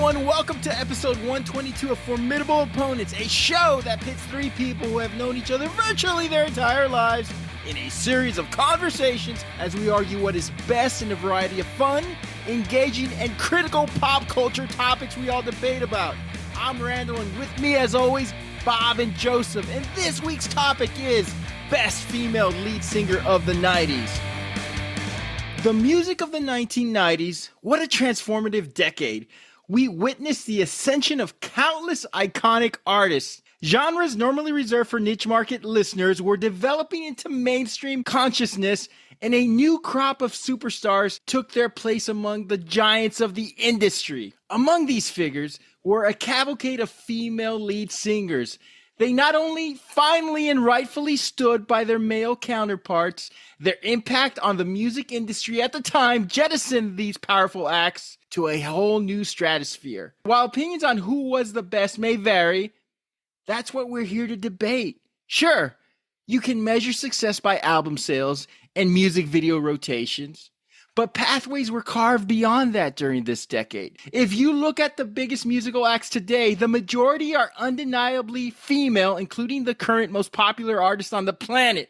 everyone. Welcome to episode 122 of Formidable Opponents, a show that pits three people who have known each other virtually their entire lives in a series of conversations as we argue what is best in a variety of fun, engaging, and critical pop culture topics we all debate about. I'm Randall, and with me, as always, Bob and Joseph. And this week's topic is Best Female Lead Singer of the 90s. The music of the 1990s, what a transformative decade. We witnessed the ascension of countless iconic artists. Genres normally reserved for niche market listeners were developing into mainstream consciousness, and a new crop of superstars took their place among the giants of the industry. Among these figures were a cavalcade of female lead singers. They not only finally and rightfully stood by their male counterparts, their impact on the music industry at the time jettisoned these powerful acts to a whole new stratosphere. While opinions on who was the best may vary, that's what we're here to debate. Sure, you can measure success by album sales and music video rotations, but pathways were carved beyond that during this decade. If you look at the biggest musical acts today, the majority are undeniably female, including the current most popular artist on the planet.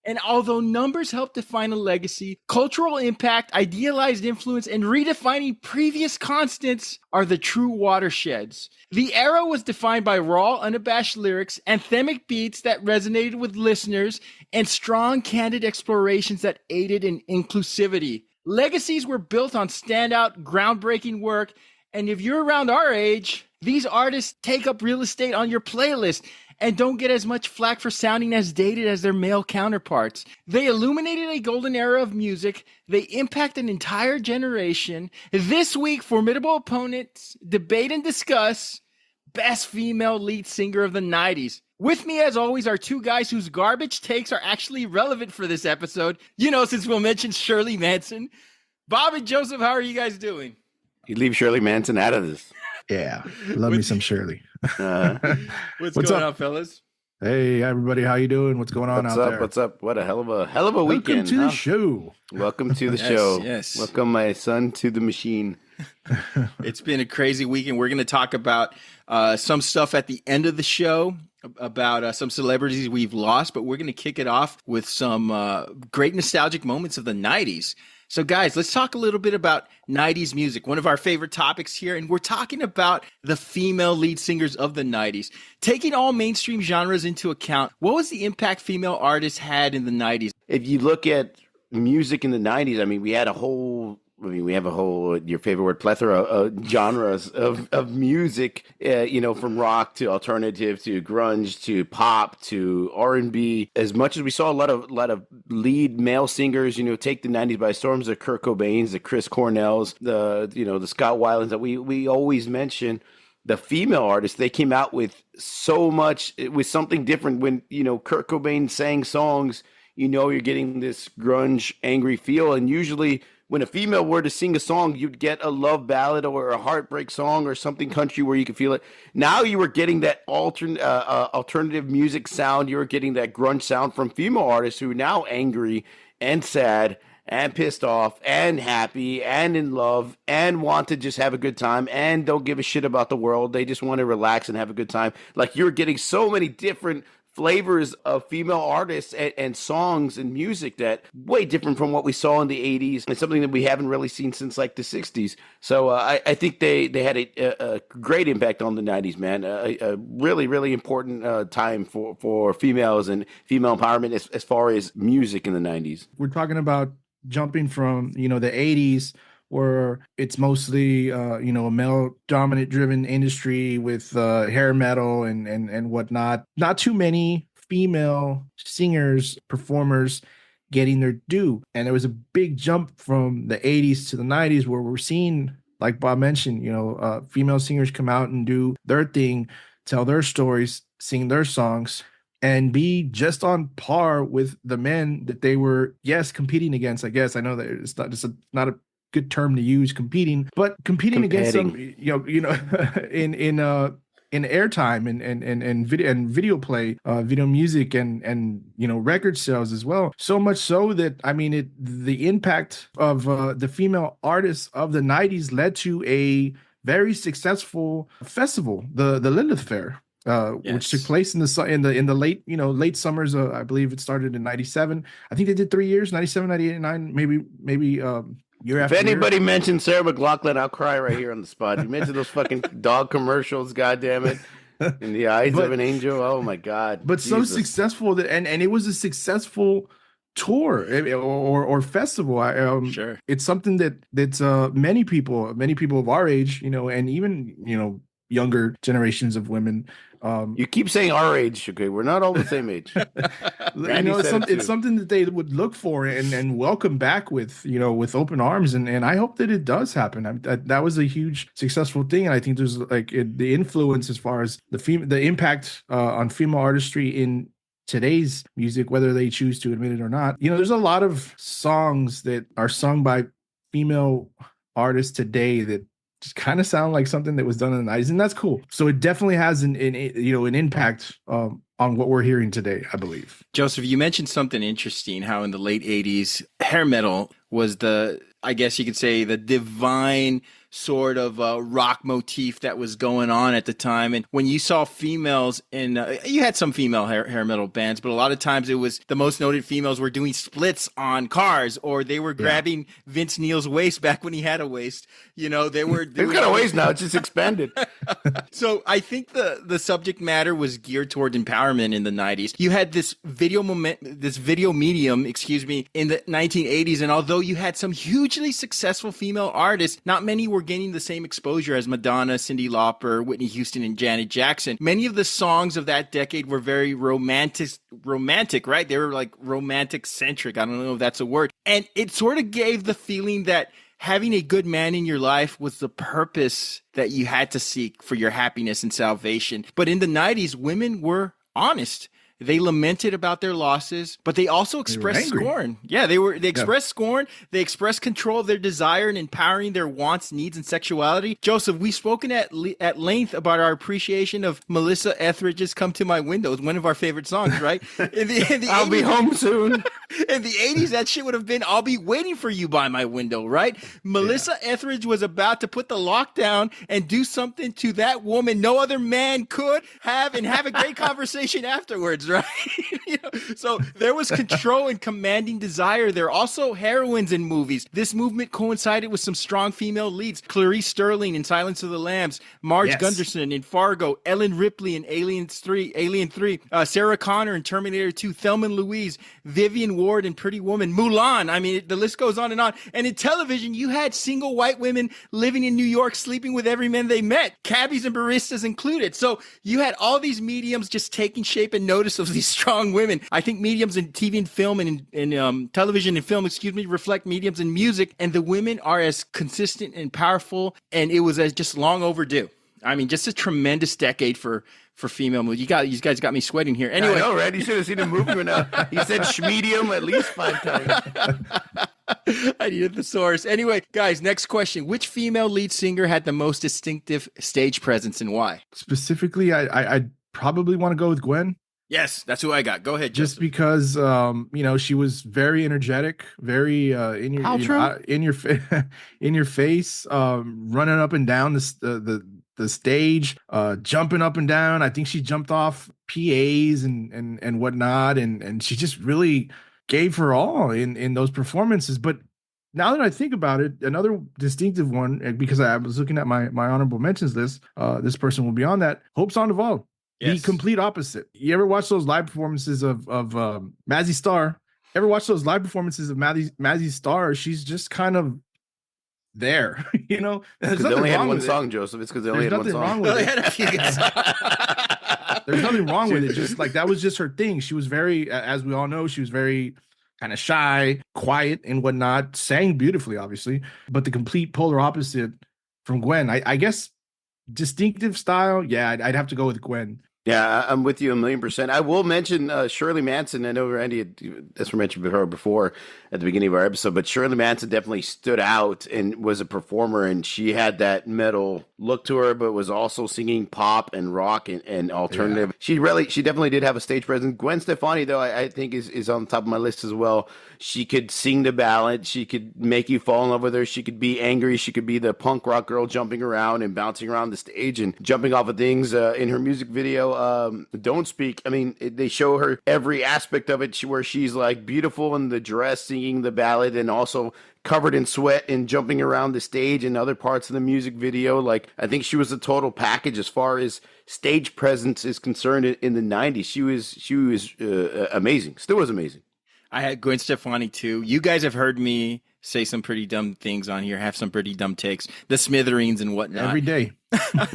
And although numbers help define a legacy, cultural impact, idealized influence, and redefining previous constants are the true watersheds. The era was defined by raw, unabashed lyrics, anthemic beats that resonated with listeners, and strong, candid explorations that aided in inclusivity. Legacies were built on standout, groundbreaking work, and if you're around our age, these artists take up real estate on your playlist and don't get as much flack for sounding as dated as their male counterparts. They illuminated a golden era of music. They impact an entire generation. This week, Formidable Opponents debate and discuss Best Female Lead Singer of the 90s. With me, as always, are two guys whose garbage takes are actually relevant for this episode. You know, since we'll mention Shirley Manson. Bob and Joseph, how are you guys doing? You leave Shirley Manson out of this. Yeah, love me some Shirley. What's going on, fellas? Hey, everybody, how you doing? What's going on there? What's up? What a hell of a weekend. Welcome to the show. Welcome to the show. Yes. Welcome, my son, to the machine. It's been a crazy weekend. We're going to talk about some stuff at the end of the show about some celebrities we've lost, but we're going to kick it off with some great nostalgic moments of the 90s. So guys, let's talk a little bit about 90s music, one of our favorite topics here, and we're talking about the female lead singers of the 90s. Taking all mainstream genres into account, what was the impact female artists had in the 90s? If you look at music in the 90s, I mean, we have a whole, your favorite word, plethora of genres of music, from rock to alternative to grunge to pop to R&B. As much as we saw a lot of lead male singers, take the 90s by storm, the Kurt Cobains, the Chris Cornells, the Scott Weilands that we always mention. The female artists, they came out with so much, with something different. When, Kurt Cobain sang songs, you're getting this grunge, angry feel. And usually when a female were to sing a song, you'd get a love ballad or a heartbreak song or something country where you could feel it. Now you were getting that alternative music sound. You were getting that grunge sound from female artists who are now angry and sad and pissed off and happy and in love and want to just have a good time and don't give a shit about the world. They just want to relax and have a good time. Like, you're getting so many different flavors of female artists and songs and music that way different from what we saw in the 80s, and something that we haven't really seen since like the 60s. So I think they had a great impact on the 90s, man. A really, really important time for females and female empowerment as far as music in the 90s. We're talking about jumping from, the 80s, where it's mostly, a male-dominant driven industry with hair metal and whatnot. Not too many female singers, performers getting their due. And it was a big jump from the 80s to the 90s, where we're seeing, like Bob mentioned, female singers come out and do their thing, tell their stories, sing their songs, and be just on par with the men that they were, competing against. I guess I know that it's not a good term to use, competing against them, in airtime and video play, video music and record sales as well. So much so that, the impact of the female artists of the 90s led to a very successful festival, the Lilith Fair. Which took Yes. place in the late late summers. I believe it started in '97. I think they did 3 years, '97, '98, '99, maybe year If after year. anybody mentions Sarah McLachlan, I'll cry right here on the spot. You mentioned those fucking dog commercials, goddamn it. In the eyes of an angel. Oh my God. But so Jesus. successful that and it was a successful tour or festival. Sure. It's something that's many people of our age, and even younger generations of women. You keep saying our age, okay? We're not all the same age. Randy said it it's too. something that they would look for and welcome back with with open arms, and I hope that it does happen. That was a huge successful thing, and I think there's the influence as far as the impact on female artistry in today's music, whether they choose to admit it or not. There's a lot of songs that are sung by female artists today that just kind of sound like something that was done in the 90s, and that's cool. So it definitely has an impact on what we're hearing today, I believe. Joseph, you mentioned something interesting, how in the late 80s, hair metal was I guess you could say, the divine sort of rock motif that was going on at the time. And when you saw females you had some female hair metal bands, but a lot of times it was the most noted females were doing splits on cars, or they were grabbing Vince Neil's waist back when he had a waist. They were. They've got a waist now. It's just expanded. So I think the subject matter was geared toward empowerment in the 90s. You had this video medium, in the 1980s. And although you had some hugely successful female artists, not many were gaining the same exposure as Madonna, Cyndi Lauper, Whitney Houston, and Janet Jackson. Many of the songs of that decade were very romantic, right? They were like romantic centric. I don't know if that's a word. And it sort of gave the feeling that having a good man in your life was the purpose that you had to seek for your happiness and salvation. But in the 90s, women were honest. They lamented about their losses, but they also expressed scorn. Yeah, they expressed scorn. They expressed control of their desire and empowering their wants, needs, and sexuality. Joseph, we've spoken at length about our appreciation of Melissa Etheridge's "Come to My Window." It's one of our favorite songs, right? In the I'll 80s, be home soon. In the 80s, that shit would have been "I'll be waiting for you by my window," right? Melissa Etheridge was about to put the lockdown and do something to that woman no other man could have, and have a great conversation afterwards, right? So there was control and commanding desire. There are also heroines in movies. This movement coincided with some strong female leads: Clarice Sterling in Silence of the Lambs, Marge Gunderson in Fargo, Ellen Ripley in Alien 3, Sarah Connor in Terminator 2, Thelma and Louise, Vivian Ward in Pretty Woman, Mulan. I mean, the list goes on. And in television, you had single white women living in New York, sleeping with every man they met, cabbies and baristas included. So you had all these mediums just taking shape and notice of these strong women. I think mediums in TV and film and in television and film, reflect mediums in music, and the women are as consistent and powerful, and it was just long overdue. I mean, just a tremendous decade for female movies. You guys got me sweating here. Anyway, I know, right? You should have seen the movie when he said schmedium at least 5 times. I needed the source. Anyway, guys, next question. Which female lead singer had the most distinctive stage presence, and why? Specifically, I probably want to go with Gwen. Yes, that's who I got. Go ahead, Just Joseph. because she was very energetic, very in your face, running up and down the stage, jumping up and down. I think she jumped off PAs and whatnot, and she just really gave her all in those performances. But now that I think about it, another distinctive one, because I was looking at my honorable mentions list, this person will be on that. Hope Sandoval. Yes. The complete opposite. You ever watch those live performances of Mazzy Star? Ever watch those live performances of Mazzy Star? She's just kind of there, Because they only had one song, Joseph. It's because they only had one song. They had a few good songs. There's nothing wrong with it. Just like that was just her thing. She was very, as we all know, she was very kind of shy, quiet, and whatnot. Sang beautifully, obviously, but the complete polar opposite from Gwen. I guess distinctive style. Yeah, I'd have to go with Gwen. Yeah, I'm with you 1,000,000%. I will mention Shirley Manson. I know Randy had that's mentioned before at the beginning of our episode, but Shirley Manson definitely stood out and was a performer, and she had that metal look to her, but was also singing pop and rock and alternative. Yeah. She definitely did have a stage presence. Gwen Stefani, though, I think is on top of my list as well. She could sing the ballad. She could make you fall in love with her. She could be angry. She could be the punk rock girl jumping around and bouncing around the stage and jumping off of things. In her music video, Don't Speak, I mean, they show her every aspect of it where she's like beautiful in the dress, singing the ballad, and also covered in sweat and jumping around the stage and other parts of the music video. Like, I think she was a total package as far as stage presence is concerned in the 90s. She was amazing. Still was amazing. I had Gwen Stefani too. You guys have heard me say some pretty dumb things on here, have some pretty dumb takes, the smithereens and whatnot. Every day.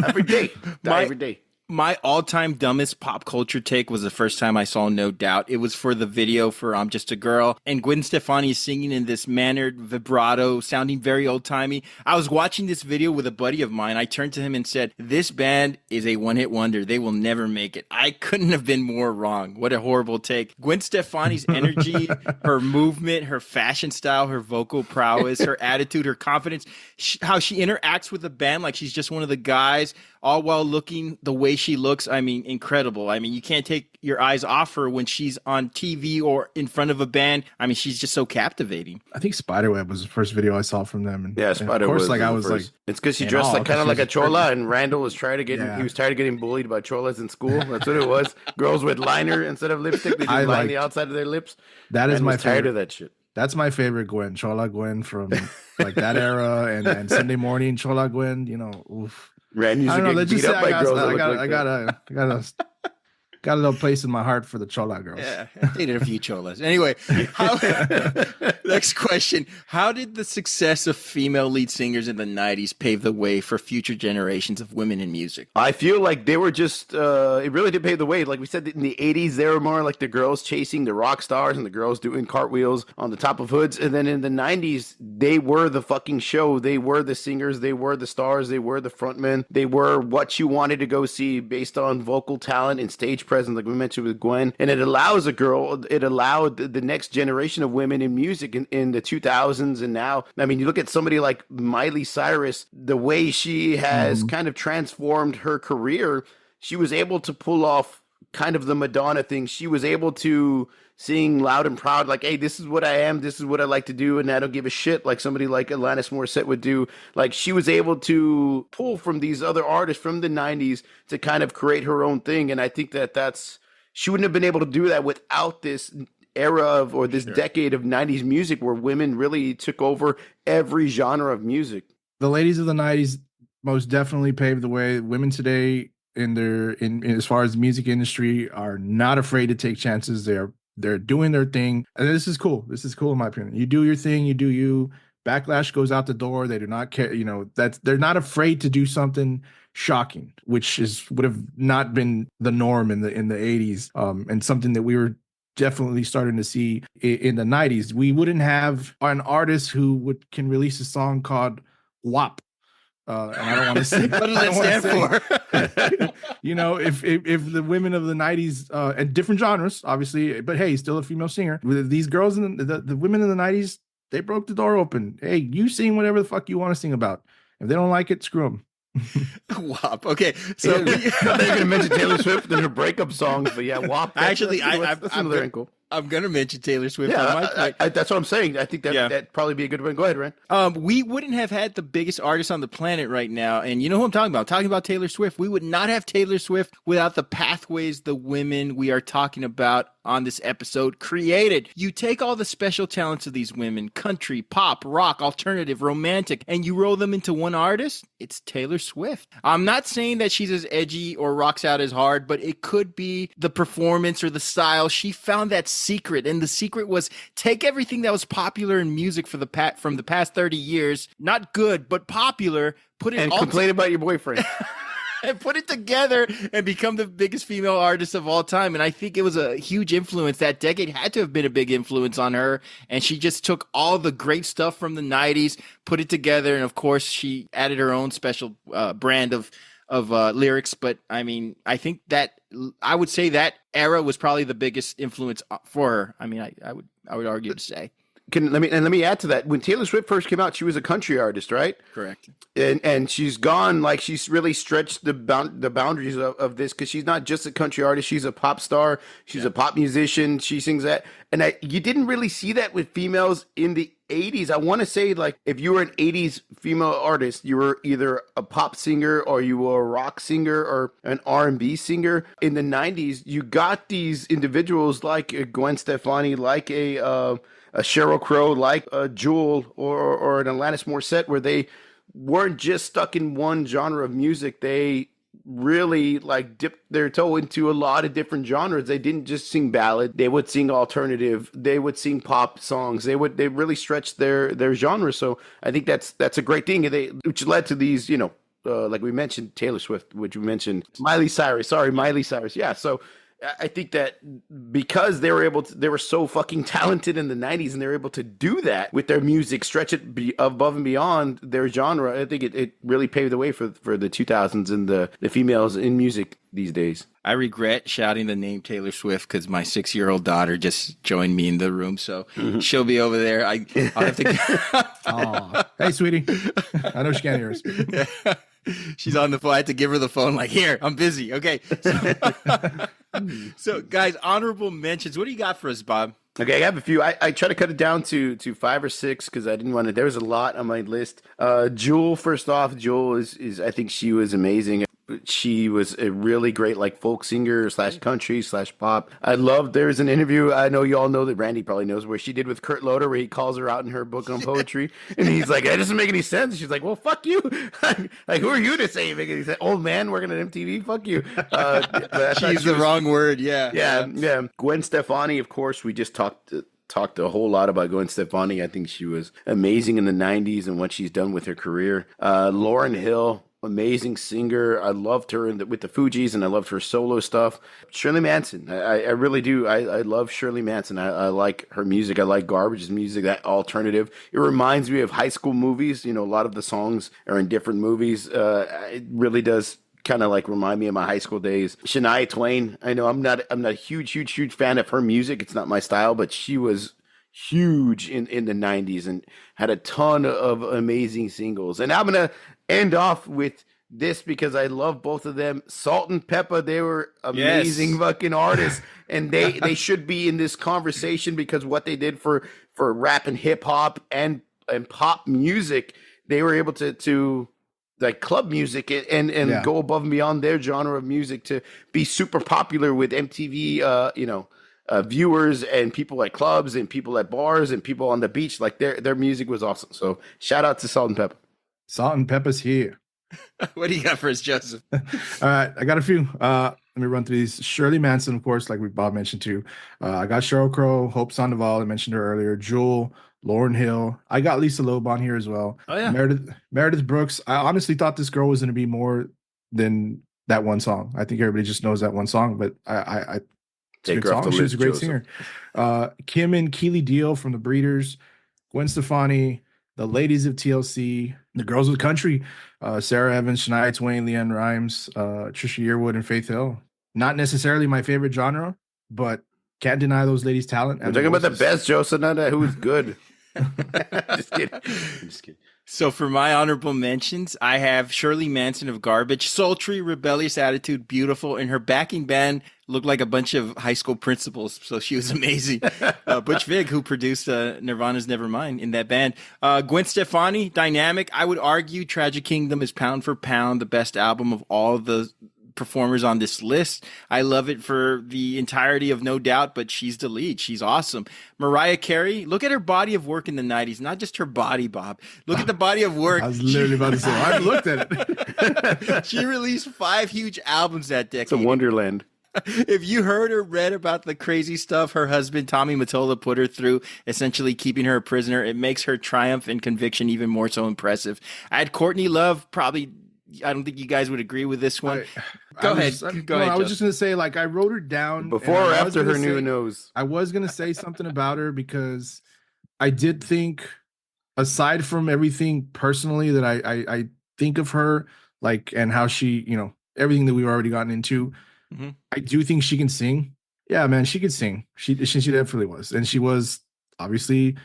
Every day. Every day. My all-time dumbest pop culture take was the first time I saw No Doubt. It was for the video for I'm Just a Girl, and Gwen Stefani is singing in this mannered vibrato, sounding very old-timey. I was watching this video with a buddy of mine. I turned to him and said, this band is a one-hit wonder. They will never make it. I couldn't have been more wrong. What a horrible take. Gwen Stefani's energy, her movement, her fashion style, her vocal prowess, her attitude, her confidence, how she interacts with the band like she's just one of the guys, all while looking the way she looks. I mean, incredible. I mean, you can't take your eyes off her when she's on TV or in front of a band. I mean, she's just so captivating. I think Spiderweb was the first video I saw from them. And, yeah, Spiderweb. Of course, like I was like, it's because she dressed like kind of like a chola, and Randall was trying to get he was tired of getting bullied by cholas in school. That's what it was. Girls with liner instead of lipstick. They just line the outside of their lips. That is my tired favorite. of that shit. That's my favorite Gwen, Chola Gwen from like that era, and Sunday Morning Chola Gwen. You know, oof. Rand used to get beat up by girls. I got a little place in my heart for the Chola girls. Yeah, I dated a few cholas. Anyway, next question. How did the success of female lead singers in the 90s pave the way for future generations of women in music? I feel like they were just, it really did pave the way. Like we said, in the 80s, they were more like the girls chasing the rock stars and the girls doing cartwheels on the top of hoods. And then in the 90s, they were the fucking show. They were the singers. They were the stars. They were the frontmen. They were what you wanted to go see based on vocal talent and stage presence, like we mentioned with Gwen. And it allowed the next generation of women in music in the 2000s. And now, I mean, you look at somebody like Miley Cyrus, the way she has kind of transformed her career. She was able to pull off kind of the Madonna thing. She was able to sing loud and proud, like, hey, this is what I am, this is what I like to do, and I don't give a shit, like somebody like Alanis Morissette would do. Like, she was able to pull from these other artists from the 90s to kind of create her own thing. And I think she wouldn't have been able to do that without this era of, or this decade of 90s music where women really took over every genre of music. The ladies of the 90s most definitely paved the way. Women today in as far as the music industry are not afraid to take chances. They're doing their thing. And this is cool. This is cool in my opinion. You do your thing, you do you. Backlash goes out the door. They do not care, you know, they're not afraid to do something shocking, which would have not been the norm in the 80s. And something that we were definitely starting to see in the 90s. We wouldn't have an artist who can release a song called WAP. And I don't want to say what does that stand for? You know, if the women of the 90s and different genres, obviously, but hey, still a female singer. With these girls in the women in the 90s, they broke the door open. Hey, you sing whatever the fuck you want to sing about. If they don't like it, screw them. WAP. Okay, so I thought you were going to mention Taylor Swift and her breakup songs, but yeah, WAP. Actually, I'm going to mention Taylor Swift. Yeah, that's what I'm saying. I think that'd probably be a good one. Go ahead, Ren. We wouldn't have had the biggest artist on the planet right now. And you know who I'm talking about? I'm talking about Taylor Swift. We would not have Taylor Swift without the pathways the women we are talking about on this episode created. You take all the special talents of these women, country, pop, rock, alternative, romantic, and you roll them into one artist. It's Taylor Swift. I'm not saying that she's as edgy or rocks out as hard, but it could be the performance or the style. She found that secret, and the secret was take everything that was popular in music from the past 30 years, not good, but popular, put it and complain about your boyfriend. And put it together and become the biggest female artist of all time. And I think it was a huge influence. That decade had to have been a big influence on her. And she just took all the great stuff from the 90s, put it together. And of course, she added her own special brand of lyrics. But I mean, I think that I would say that era was probably the biggest influence for her. I mean, I would argue to say. Let me add to that. When Taylor Swift first came out, she was a country artist, right? Correct. And she's gone, like, she's really stretched the boundaries of this, because she's not just a country artist. She's a pop star. She's a pop musician. She sings that. And you didn't really see that with females in the 80s. I want to say, like, if you were an 80s female artist, you were either a pop singer or you were a rock singer or an R&B singer. In the 90s, you got these individuals like Gwen Stefani, like a Sheryl Crow, like a Jewel or an Alanis Morissette, where they weren't just stuck in one genre of music. They really, like, dipped their toe into a lot of different genres. They didn't just sing ballad. They would sing alternative. They would sing pop songs. They really stretched their genre. So I think that's a great thing. Which led to these, like we mentioned, Taylor Swift, which we mentioned, Miley Cyrus. Yeah. So I think that because they were so fucking talented in the 90s, and they were able to do that with their music, stretch it above and beyond their genre. I think it really paved the way for the 2000s and the females in music these days. I regret shouting the name Taylor Swift because my 6-year-old daughter just joined me in the room, so she'll be over there. I'll have to. Oh, hey, sweetie. I know she can't hear us. She's on the phone. I had to give her the phone. Like, here, I'm busy. Okay. So, guys, honorable mentions. What do you got for us, Bob? Okay, I have a few. I try to cut it down to 5 or 6 because I didn't want to. There was a lot on my list. Jewel, first off, Jewel is I think she was amazing. She was a really great, like, folk singer / country / pop. I love, there's an interview, I know you all know that Randy probably knows, where she did with Kurt Loder, where he calls her out in her book on poetry. And he's like, that doesn't make any sense. She's like, well, fuck you. Like, who are you to say it make any sense? Old man working at MTV? Fuck you. She's the wrong word. Yeah. Gwen Stefani, of course, we just talked a whole lot about Gwen Stefani. I think she was amazing in the 90s and what she's done with her career. Lauryn Hill, amazing singer. I loved her with the Fugees, and I loved her solo stuff. Shirley Manson, I really do. I love Shirley Manson. I like her music. I like Garbage's music, that alternative. It reminds me of high school movies. A lot of the songs are in different movies. It really does kind of like remind me of my high school days. Shania Twain, I know I'm not a huge fan of her music. It's not my style, but she was huge in the 90s and had a ton of amazing singles. And I'm going to end off with this because I love both of them. Salt and Pepper, they were amazing fucking artists, and they should be in this conversation because what they did for rap and hip hop and pop music, they were able to like club music and go above and beyond their genre of music to be super popular with MTV, viewers and people at clubs and people at bars and people on the beach. Like their music was awesome. So shout out to Salt and Pepper. Salt and Pepper's here. What do you got for us, Joseph? All right, I got a few. Let me run through these. Shirley Manson, of course, like Bob mentioned too. I got Sheryl Crow, Hope Sandoval, I mentioned her earlier. Jewel, Lauryn Hill. I got Lisa Loeb on here as well. Oh yeah, Meredith Brooks. I honestly thought this girl was going to be more than that one song. I think everybody just knows that one song, but I take her off the list. She was a great Joseph. singer. Kim and Keely Deal from the Breeders, Gwen Stefani, the ladies of TLC, the girls of the country, Sarah Evans, Shania Twain, Leanne Rimes, Trisha Yearwood, and Faith Hill. Not necessarily my favorite genre, but can't deny those ladies' talent. We're talking about the best, Joseph, not who's good. Just kidding. So for my honorable mentions, I have Shirley Manson of Garbage, sultry, rebellious attitude, beautiful, and her backing band looked like a bunch of high school principals, so she was amazing. Butch Vig, who produced Nirvana's Nevermind in that band. Gwen Stefani, dynamic. I would argue Tragic Kingdom is pound for pound the best album of all the performers on this list. I love it for the entirety of No Doubt, but she's the lead. She's awesome. Mariah Carey, look at her body of work in the 90s, not just her body, Bob. Look at the body of work. I was literally about to say, I've looked at it. She released 5 huge albums that decade. It's a wonderland. If you heard or read about the crazy stuff her husband, Tommy Mottola, put her through, essentially keeping her a prisoner, it makes her triumph and conviction even more so impressive. I had Courtney Love, probably. I don't think you guys would agree with this one. Go ahead. I was just going to say, like, I wrote her down. Before or after her new nose? I was going to say something about her because I did think, aside from everything personally that I think of her, like, and how she, everything that we've already gotten into. Mm-hmm. I do think she can sing. Yeah, man, she could sing. She definitely was, and she was obviously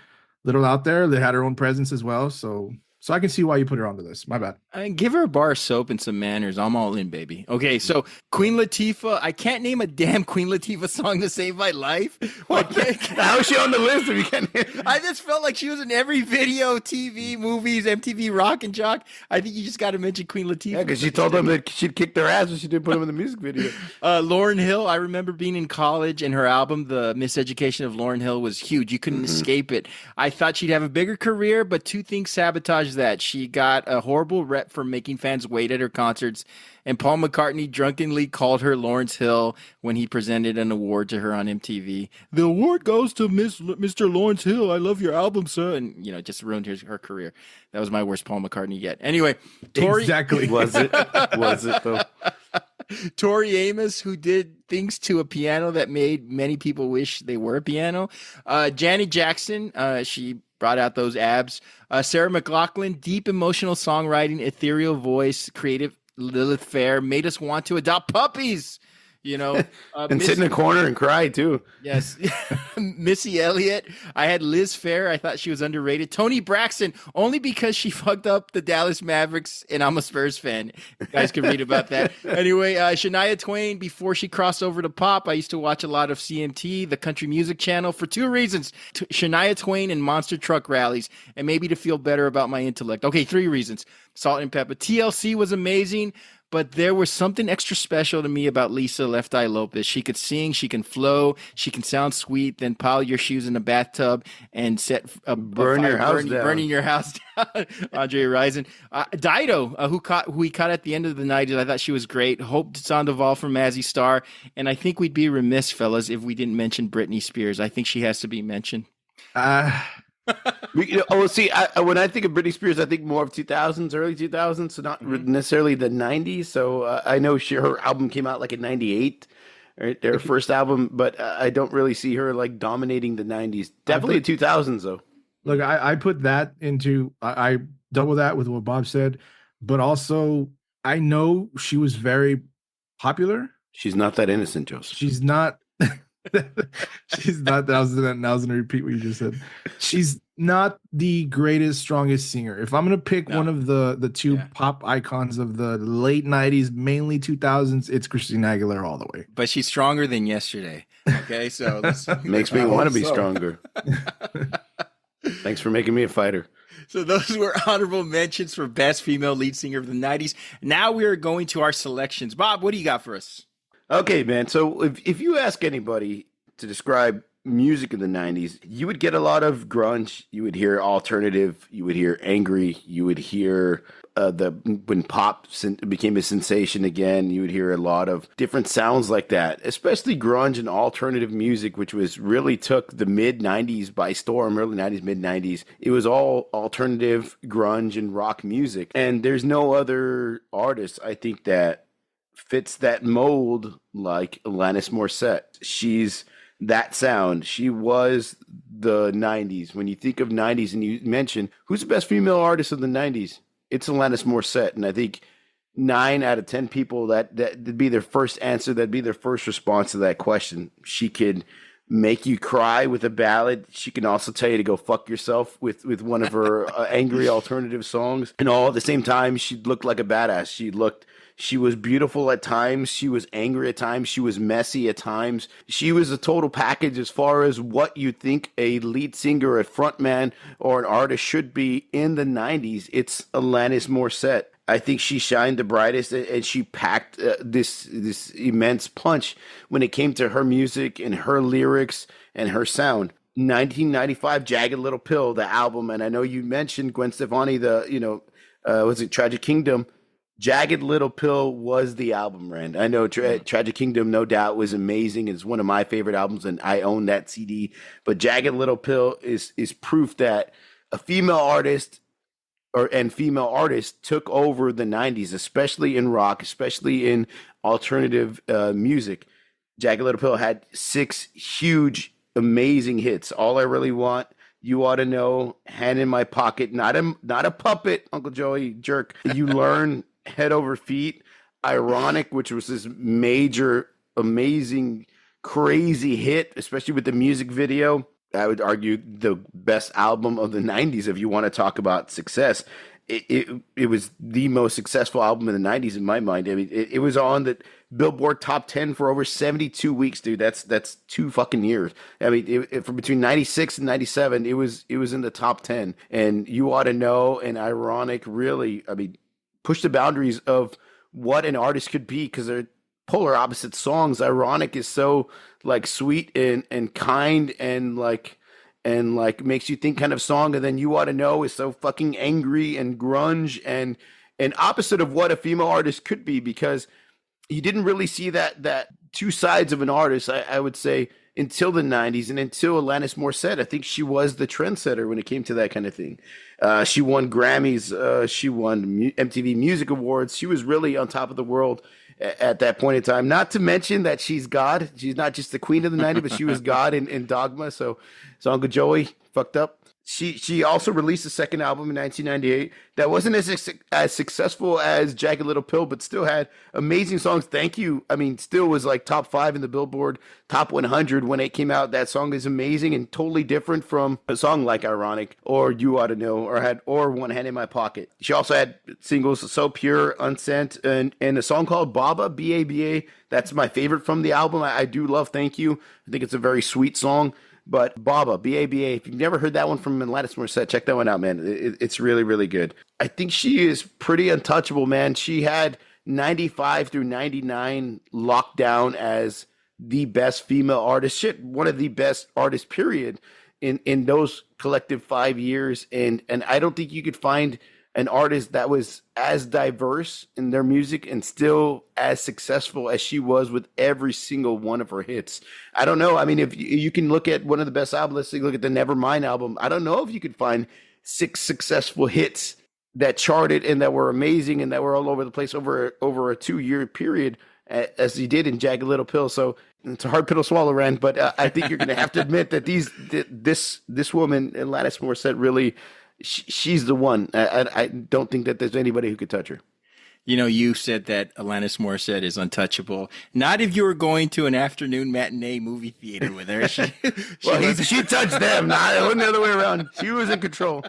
little out there that had her own presence as well. So I can see why you put her on the list. My bad. Give her a bar of soap and some manners. I'm all in, baby. Okay, so Queen Latifah. I can't name a damn Queen Latifah song to save my life. How is she on the list if you can't? I just felt like she was in every video, TV, movies, MTV Rock and Jock. I think you just got to mention Queen Latifah. Yeah, because she told them that she'd kick their ass if she didn't put them in the music video. Lauryn Hill. I remember being in college and her album, The Miseducation of Lauryn Hill, was huge. You couldn't escape it. I thought she'd have a bigger career, but two things sabotaged that. She got a horrible rep for making fans wait at her concerts, and Paul McCartney drunkenly called her Lawrence Hill when he presented an award to her on MTV. The award goes to Mr. Lawrence Hill. I love your album, sir. And, just ruined her career. That was my worst Paul McCartney yet. Anyway, Tori. Exactly. Was it though? Tori Amos, who did things to a piano that made many people wish they were a piano. Janet Jackson, she brought out those abs. Sarah McLachlan, deep emotional songwriting, ethereal voice, creative Lilith Fair, made us want to adopt puppies. And sit in a corner and cry too. Yes. Missy Elliott. I had Liz Fair. I thought she was underrated. Toni Braxton, only because she fucked up the Dallas Mavericks, and I'm a Spurs fan. You guys can read about that. Anyway, Shania Twain, before she crossed over to pop, I used to watch a lot of CMT, the country music channel, for two reasons. Shania Twain and monster truck rallies, and maybe to feel better about my intellect. Okay, three reasons. Salt and Pepper. TLC was amazing. But there was something extra special to me about Lisa Left Eye Lopez. She could sing, she can flow, she can sound sweet, then pile your shoes in a bathtub and set burning your house down. Andre Rison. Dido, who we caught at the end of the 90s. I thought she was great. Hope Sandoval from Mazzy Star. And I think we'd be remiss, fellas, if we didn't mention Britney Spears. I think she has to be mentioned. When I think of Britney Spears, I think more of 2000s, early 2000s, so not necessarily the 90s. So I know her album came out like in 98, right? Their first album, but I don't really see her like dominating the 90s. Definitely the 2000s, though. Look, I put that into, I double that with what Bob said, but also I know she was very popular. She's not that innocent, Joseph. She's not. She's not. I was gonna repeat what you just said. She's not the greatest, strongest singer. If I'm gonna pick one of the two pop icons of the late 90s, mainly 2000s, it's Christina Aguilera all the way. But she's stronger than yesterday. Okay, so makes me want to be stronger. Thanks for making me a fighter. So those were honorable mentions for best female lead singer of the 90s. Now we are going to our selections. Bob, what do you got for us? Okay, man. So if you ask anybody to describe music in the 90s, you would get a lot of grunge. You would hear alternative. You would hear angry. You would hear when pop became a sensation again. You would hear a lot of different sounds like that, especially grunge and alternative music, which really took the mid 90s by storm, early 90s, mid 90s. It was all alternative grunge and rock music. And there's no other artist, I think, that fits that mold like Alanis Morissette. She's that sound. She was the 90s. When you think of 90s and you mention who's the best female artist of the 90s, it's Alanis Morissette. And I think 9 out of 10 people that'd be their first answer, that'd be their first response to that question. She could make you cry with a ballad. She can also tell you to go fuck yourself with one of her angry alternative songs. And all at the same time, she looked like a badass. She was beautiful at times. She was angry at times. She was messy at times. She was a total package as far as what you think a lead singer, a frontman, or an artist should be in the 90s. It's Alanis Morissette. I think she shined the brightest, and she packed this immense punch when it came to her music and her lyrics and her sound. 1995, Jagged Little Pill, the album, and I know you mentioned Gwen Stefani, was it Tragic Kingdom? Jagged Little Pill was the album, Rand. I know Tragic Kingdom, no doubt, was amazing. It's one of my favorite albums, and I own that CD. But Jagged Little Pill is proof that a female artist and female artists took over the 90s, especially in rock, especially in alternative music. Jagged Little Pill had 6 huge, amazing hits. All I Really Want, You Ought to Know, Hand in My Pocket, not a puppet, Uncle Joey, jerk. You Learn, Head Over Feet, Ironic, which was this major, amazing, crazy hit, especially with the music video. I would argue the best album of the 90s if you want to talk about success. It was the most successful album in the 90s in my mind. I mean, it was on the Billboard Top 10 for over 72 weeks, dude. That's 2 fucking years. I mean, from between 96 and 97, it was in the top 10. And You Ought to Know and Ironic really, I mean, pushed the boundaries of what an artist could be, because they're polar opposite songs. Ironic is so like sweet and kind and like makes you think kind of song, and then You Ought to Know is so fucking angry and grunge and opposite of what a female artist could be, because you didn't really see that two sides of an artist, I would say, until the 90s and until Alanis Morissette. I think she was the trendsetter when it came to that kind of thing. She won Grammys, she won MTV Music Awards. She was really on top of the world at that point in time. Not to mention that she's God. She's not just the queen of the 90s, but she was God in Dogma. So Uncle Joey fucked up. She also released a second album in 1998 that wasn't as successful as Jagged Little Pill, but still had amazing songs. Thank You, I mean, still was like top 5 in the Billboard Top 100 when it came out. That song is amazing and totally different from a song like Ironic or You Ought to Know or One Hand in My Pocket. She also had singles So Pure, Unsent, and a song called Baba, B-A-B-A. That's my favorite from the album. I do love Thank You. I think it's a very sweet song. But Baba, B-A-B-A, if you've never heard that one from Alanis Morissette, check that one out, man. It's really, really good. I think she is pretty untouchable, man. She had 95 through 99 locked down as the best female artist. Shit, one of the best artists, period, in those collective 5 years. And I don't think you could find an artist that was as diverse in their music and still as successful as she was with every single one of her hits. I don't know. I mean, if you can look at one of the best albums, let's look at the Nevermind album. I don't know if you could find 6 successful hits that charted and that were amazing and that were all over the place over a 2-year period as he did in Jagged Little Pill. So it's a hard pill to swallow, Rand, but I think you're going to have to admit that this woman, Alanis Morissette, really, she's the one. I don't think that there's anybody who could touch her. You know, you said that Alanis Morissette is untouchable. Not if you were going to an afternoon matinee movie theater with her. She touched them. It wasn't the other way around. She was in control.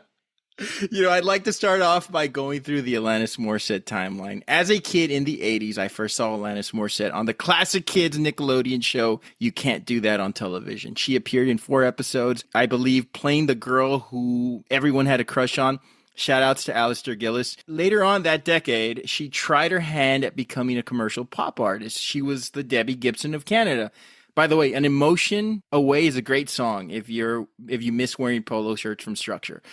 You know, I'd like to start off by going through the Alanis Morissette timeline. As a kid in the 80s, I first saw Alanis Morissette on the classic kids Nickelodeon show, You Can't Do That on Television. She appeared in 4 episodes, I believe, playing the girl who everyone had a crush on. Shout outs to Alistair Gillis. Later on that decade, she tried her hand at becoming a commercial pop artist. She was the Debbie Gibson of Canada. By the way, An Emotion Away is a great song if you miss wearing polo shirts from Structure.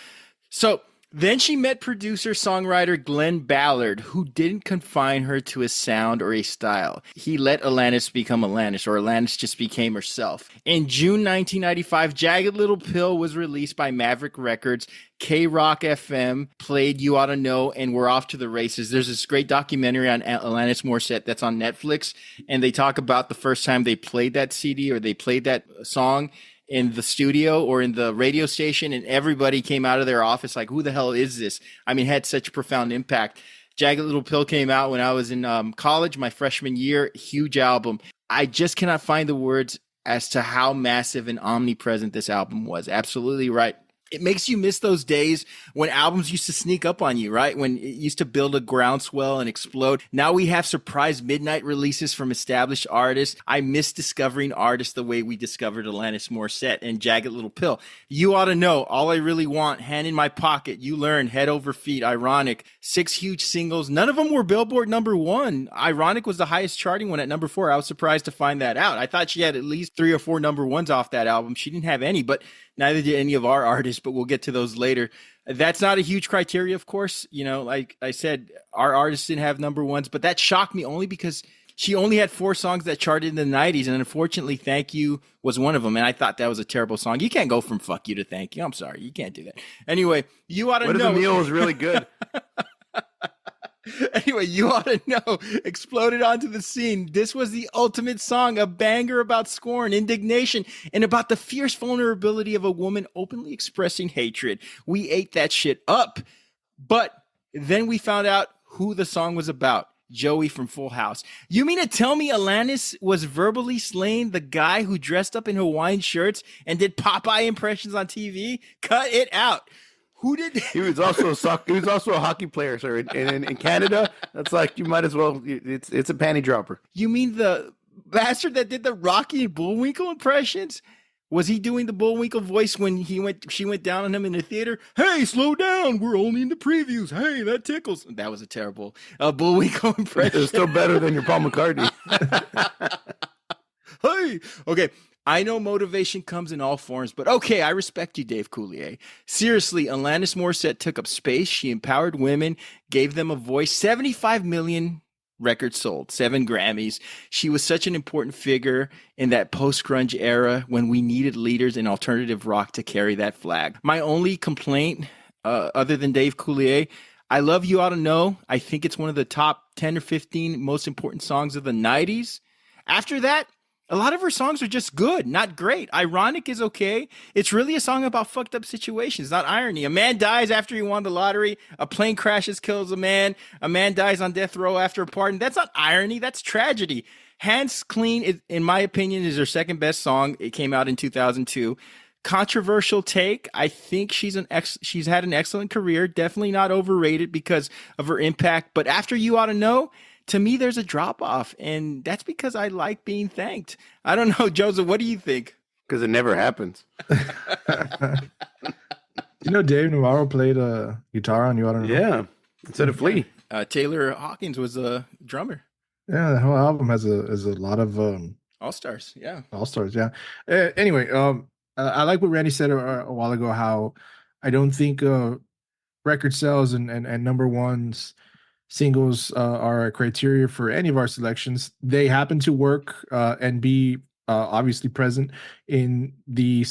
So then she met producer-songwriter Glenn Ballard, who didn't confine her to a sound or a style. He let Alanis become Alanis, or Alanis just became herself. In June 1995, Jagged Little Pill was released by Maverick Records. K-Rock FM played You Ought to Know, and we're off to the races. There's this great documentary on Alanis Morissette that's on Netflix, and they talk about the first time they played that CD or they played that song in the studio or in the radio station, and everybody came out of their office like, who the hell is this? I mean, it had such a profound impact. Jagged Little Pill came out when I was in college, my freshman year. Huge album. I just cannot find the words as to how massive and omnipresent this album was. Absolutely right. It makes you miss those days when albums used to sneak up on you, right? When it used to build a groundswell and explode. Now we have surprise midnight releases from established artists. I miss discovering artists the way we discovered Alanis Morissette and Jagged Little Pill. You Ought to Know, All I Really Want, Hand in My Pocket, You Learn, Head Over Feet, Ironic. 6 huge singles. None of them were Billboard #1. Ironic was the highest charting one at #4. I was surprised to find that out. I thought she had at least 3 or 4 #1s off that album. She didn't have any, but neither did any of our artists, but we'll get to those later. That's not a huge criteria, of course. You know, like I said, our artists didn't have #1s, but that shocked me only because she only had 4 songs that charted in the 90s, and unfortunately, Thank You was one of them, and I thought that was a terrible song. You can't go from Fuck You to Thank You. I'm sorry. You can't do that. Anyway, You Ought to Know. What If the Meal was really good. Anyway, You Ought to Know exploded onto the scene. This was the ultimate song, a banger about scorn, indignation, and about the fierce vulnerability of a woman openly expressing hatred. We ate that shit up. But then we found out who the song was about. Joey from Full House. You mean to tell me Alanis was verbally slaying the guy who dressed up in Hawaiian shirts and did Popeye impressions on TV? Cut it out. Who did? He was also a hockey player, sir. And in Canada, that's like you might as well. It's a panty dropper. You mean the bastard that did the Rocky and Bullwinkle impressions? Was he doing the Bullwinkle voice when she went down on him in the theater? Hey, slow down. We're only in the previews. Hey, that tickles. That was a terrible Bullwinkle impression. It's still better than your Paul McCartney. Hey, okay. I know motivation comes in all forms, but okay, I respect you, Dave Coulier. Seriously, Alanis Morissette took up space. She empowered women, gave them a voice. 75 million records sold, 7 Grammys. She was such an important figure in that post-grunge era when we needed leaders in alternative rock to carry that flag. My only complaint, other than Dave Coulier, I Love You Ought to Know. I think it's one of the top 10 or 15 most important songs of the 90s. After that, a lot of her songs are just good, not great. Ironic is okay. It's really a song about fucked up situations, not irony. A man dies after he won the lottery. A plane crashes, kills a man. A man dies on death row after a pardon. That's not irony. That's tragedy. Hands Clean, in my opinion, is her second best song. It came out in 2002. Controversial take. I think she's had an excellent career. Definitely not overrated because of her impact. But After You Ought to Know, to me, there's a drop off, and that's because I like being thanked. I don't know, Joseph, what do you think? Because it never happens. Dave Navarro played a guitar on You Ought to Know? Yeah, instead of Flea. Taylor Hawkins was a drummer. Yeah, the whole album has a lot of All-Stars, yeah. All-Stars, yeah. Anyway, I like what Randy said a while ago, how I don't think record sales and number ones singles are a criteria for any of our selections. They happen to work and be obviously present in the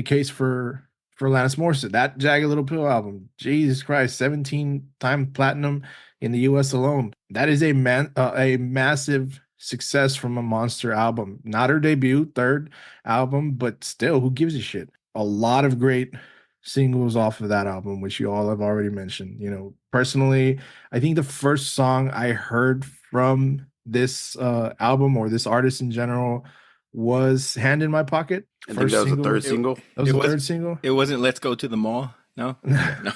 case for Alanis Morissette. That Jagged Little Pill album, Jesus Christ, 17-time platinum in the U.S. alone. That is a massive success from a monster album. Not her debut, third album, but still, who gives a shit? A lot of great singles off of that album, which you all have already mentioned. Personally, I think the first song I heard from this album or this artist in general was Hand in My Pocket. I think that was the third single. That was the third single? It wasn't Let's Go to the Mall? No? No.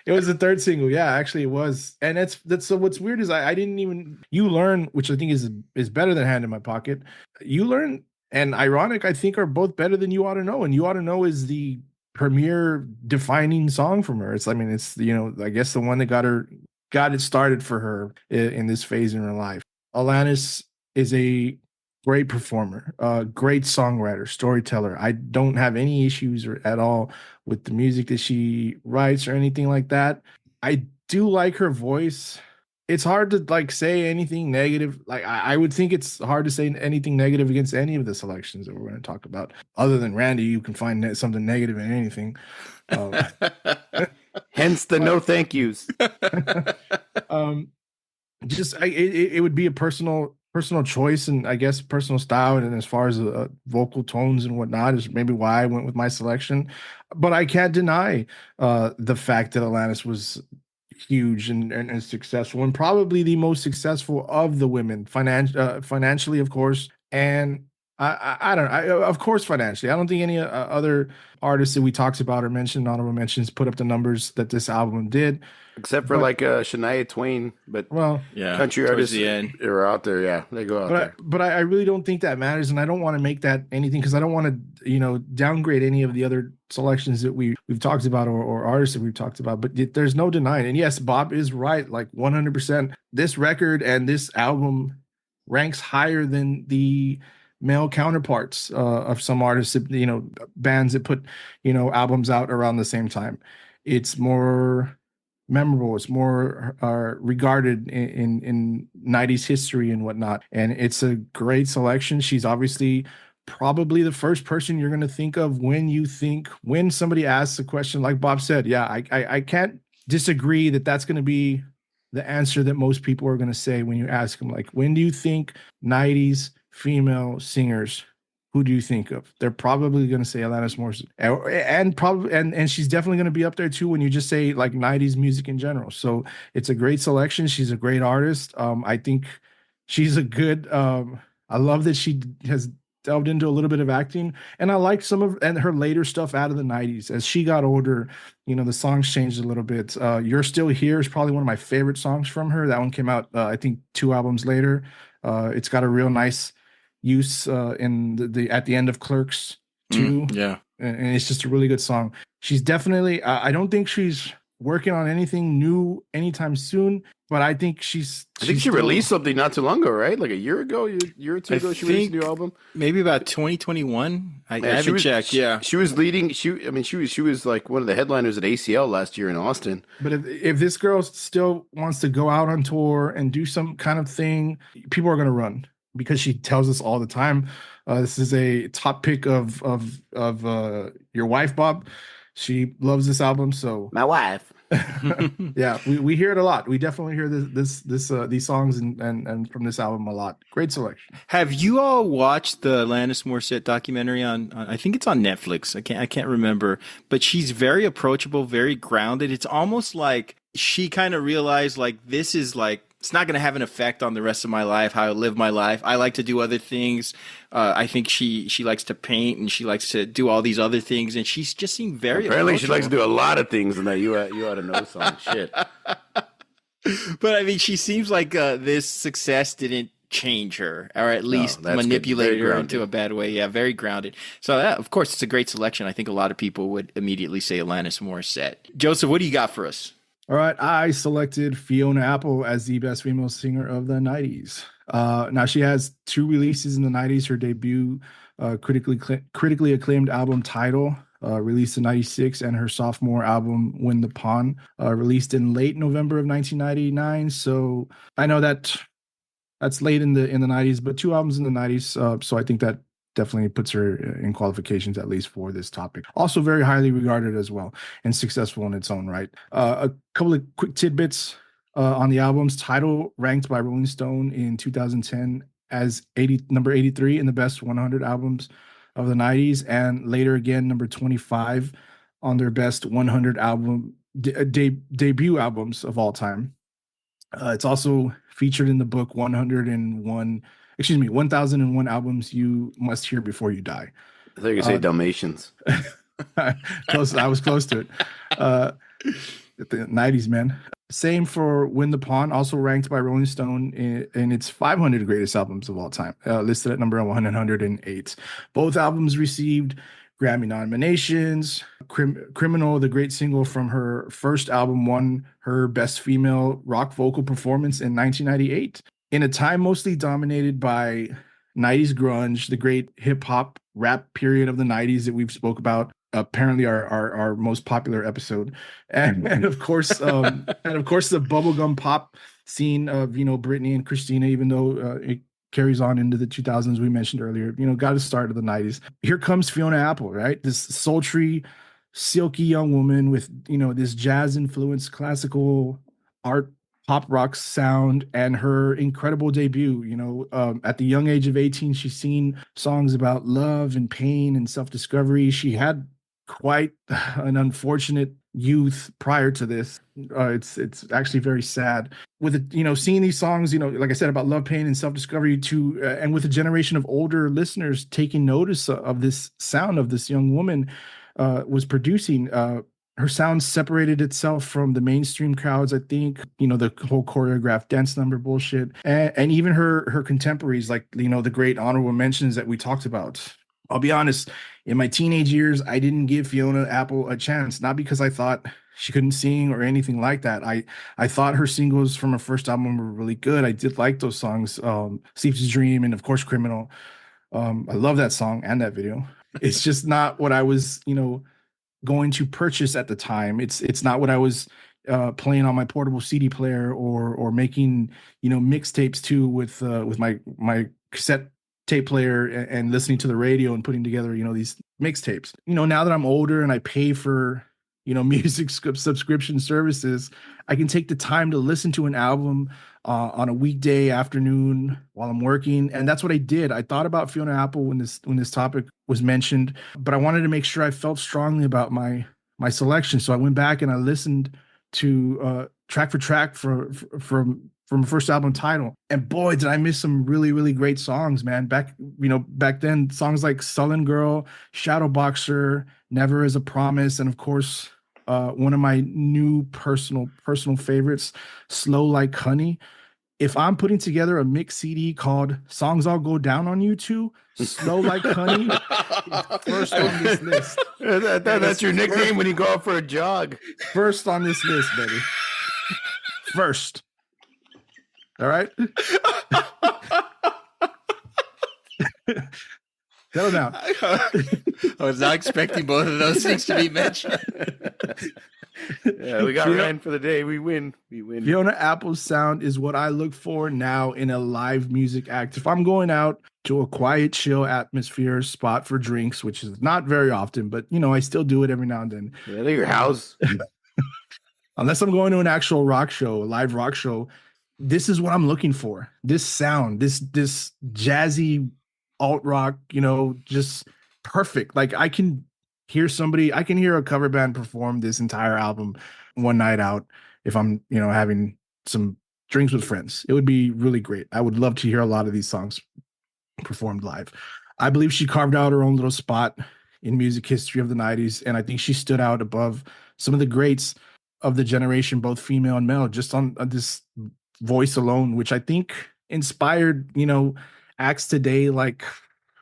It was the third single. Yeah, actually it was. And that's so what's weird is I didn't even, you learn, which I think is better than Hand in My Pocket. You learn and Ironic, I think, are both better than You Ought to Know. And You Ought to Know is the premier defining song from her. It's I guess the one that got it started for her in this phase in her life. Alanis is a great performer, great songwriter, storyteller. I don't have any issues at all with the music that she writes or anything like that. I do like her voice. It's hard to say anything negative. I would think it's hard to say anything negative against any of the selections that we're going to talk about. Other than Randy, you can find something negative in anything. Hence the no thank yous. It would be a personal choice and I guess personal style, and as far as vocal tones and whatnot is maybe why I went with my selection. But I can't deny the fact that Alanis was huge and successful, and probably the most successful of the women financially, of course. And I don't know, of course, financially. I don't think any other artists that we talked about or mentioned, honorable mentions, put up the numbers that this album did. Except for Shania Twain, but yeah, country artists are out there. Yeah, they go out there. But I really don't think that matters, and I don't want to make that anything because I don't want to downgrade any of the other selections that we've talked about or artists that we've talked about. But there's no denying, and yes, Bob is right, 100%. This record and this album ranks higher than the male counterparts of some artists, bands that put albums out around the same time. It's more memorable, it's more regarded in 90s history and whatnot, and it's a great selection. She's obviously probably the first person you're going to think of when somebody asks a question like Bob said. I can't disagree that's going to be the answer that most people are going to say when you ask them, when do you think 90s female singers who do you think of? They're probably going to say Alanis Morissette, and probably and she's definitely going to be up there too when you just say like '90s music in general. So it's a great selection. She's a great artist. I think she's a good. I love that she has delved into a little bit of acting, and I like some of and her later stuff out of the '90s. As she got older, the songs changed a little bit. "You're Still Here" is probably one of my favorite songs from her. That one came out, I think, 2 albums later. It's got a real nice use in the at the end of Clerks too. Yeah. And it's just a really good song. She's definitely I don't think she's working on anything new anytime soon, but I think I think she released something not too long ago, right? Like a year or two ago, she released a new album. Maybe about 2021. I haven't checked. Yeah, she was leading. She was like one of the headliners at ACL last year in Austin. But if this girl still wants to go out on tour and do some kind of thing, people are going to run because she tells us all the time. This is a top pick of your wife, Bob. She loves this album, so my wife. Yeah, we hear it a lot. We definitely hear these songs and from this album a lot. Great selection. Have you all watched the Alanis Morissette documentary on I think it's on Netflix. I can't remember, but she's very approachable, very grounded. It's almost like she kind of realized like this is like it's not going to have an effect on the rest of my life, how I live my life. I like to do other things. I think she likes to paint and she likes to do all these other things. And she's just seemed very apparently she likes to do a lot of things, and that you ought to know some shit. But I mean, she seems like this success didn't change her, or at least manipulate her into a bad way. Yeah, very grounded. So of course, it's a great selection. I think a lot of people would immediately say Alanis Morissette. Joseph, what do you got for us? All right, I selected Fiona Apple as the best female singer of the '90s. Now she has 2 releases in the '90s. Her debut, critically acclaimed album Tidal, released in '96, and her sophomore album Win the Pawn, released in late November of 1999. So I know that's late in the '90s, but 2 albums in the '90s. So I think that definitely puts her in qualifications, at least for this topic. Also very highly regarded as well and successful in its own right. A couple of quick tidbits on the album's Tidal, ranked by Rolling Stone in 2010 as number 83 in the best 100 albums of the '90s, and later again number 25 on their best 100 album debut albums of all time. It's also featured in the book 1001 albums you must hear before you die. I thought you could say Dalmatians. Close. I was close to it. The '90s, man. Same for Win the Pawn, also ranked by Rolling Stone in its 500 greatest albums of all time, listed at number 108. Both albums received Grammy nominations. Criminal, the great single from her first album, won her Best Female Rock Vocal Performance in 1998. In a time mostly dominated by '90s grunge, the great hip hop rap period of the '90s that we've spoke about, apparently our most popular episode, and of course the bubblegum pop scene of Britney and Christina, even though it carries on into the 2000s we mentioned earlier, got to start of the '90s. Here comes Fiona Apple, right? This sultry, silky young woman with this jazz influenced classical art pop rock sound, and her incredible debut. At the young age of 18, she's seen songs about love and pain and self-discovery. She had quite an unfortunate youth prior to this. It's actually very sad with seeing these songs, like I said, about love, pain, and self-discovery and with a generation of older listeners taking notice of this sound of this young woman was producing. Her sound separated itself from the mainstream crowds, I think, the whole choreographed dance number bullshit. And even her contemporaries, like, the great honorable mentions that we talked about. I'll be honest, in my teenage years, I didn't give Fiona Apple a chance, not because I thought she couldn't sing or anything like that. I thought her singles from her first album were really good. I did like those songs, Sleep to Dream and, of course, Criminal. I love that song and that video. It's just not what I was, going to purchase at the time. It's not what I was playing on my portable CD player or making mixtapes to with my cassette tape player and listening to the radio and putting together these mixtapes. Now that I'm older and I pay for music subscription services, I can take the time to listen to an album on a weekday afternoon while I'm working, and that's what I did. I thought about Fiona Apple when this topic was mentioned, but I wanted to make sure I felt strongly about my selection. So I went back and I listened to track for track from first album Title, and boy, did I miss some really, really great songs, man. Back then, songs like Sullen Girl, Shadow Boxer, Never Is a Promise, and of course, one of my new personal favorites, Slow Like Honey. If I'm putting together a mix CD called Songs I'll Go Down on You To, Slow Like Honey is first on this list. That's your nickname when you go out for a jog. First on this list, baby. First. All right? Settle down. I was not expecting both of those things to be mentioned. Yeah, we got Ryan for the day. We win. Fiona Apple's sound is what I look for now in a live music act. If I'm going out to a quiet, chill atmosphere spot for drinks, which is not very often, but I still do it every now and then. Yeah, at your house. Unless I'm going to an actual rock show, a live rock show, this is what I'm looking for. This sound, this jazzy alt rock, just perfect. Like I can hear a cover band perform this entire album one night out if I'm, having some drinks with friends. It would be really great. I would love to hear a lot of these songs performed live. I believe she carved out her own little spot in music history of the 90s, and I think she stood out above some of the greats of the generation, both female and male, just on this voice alone, which I think inspired, acts today. Like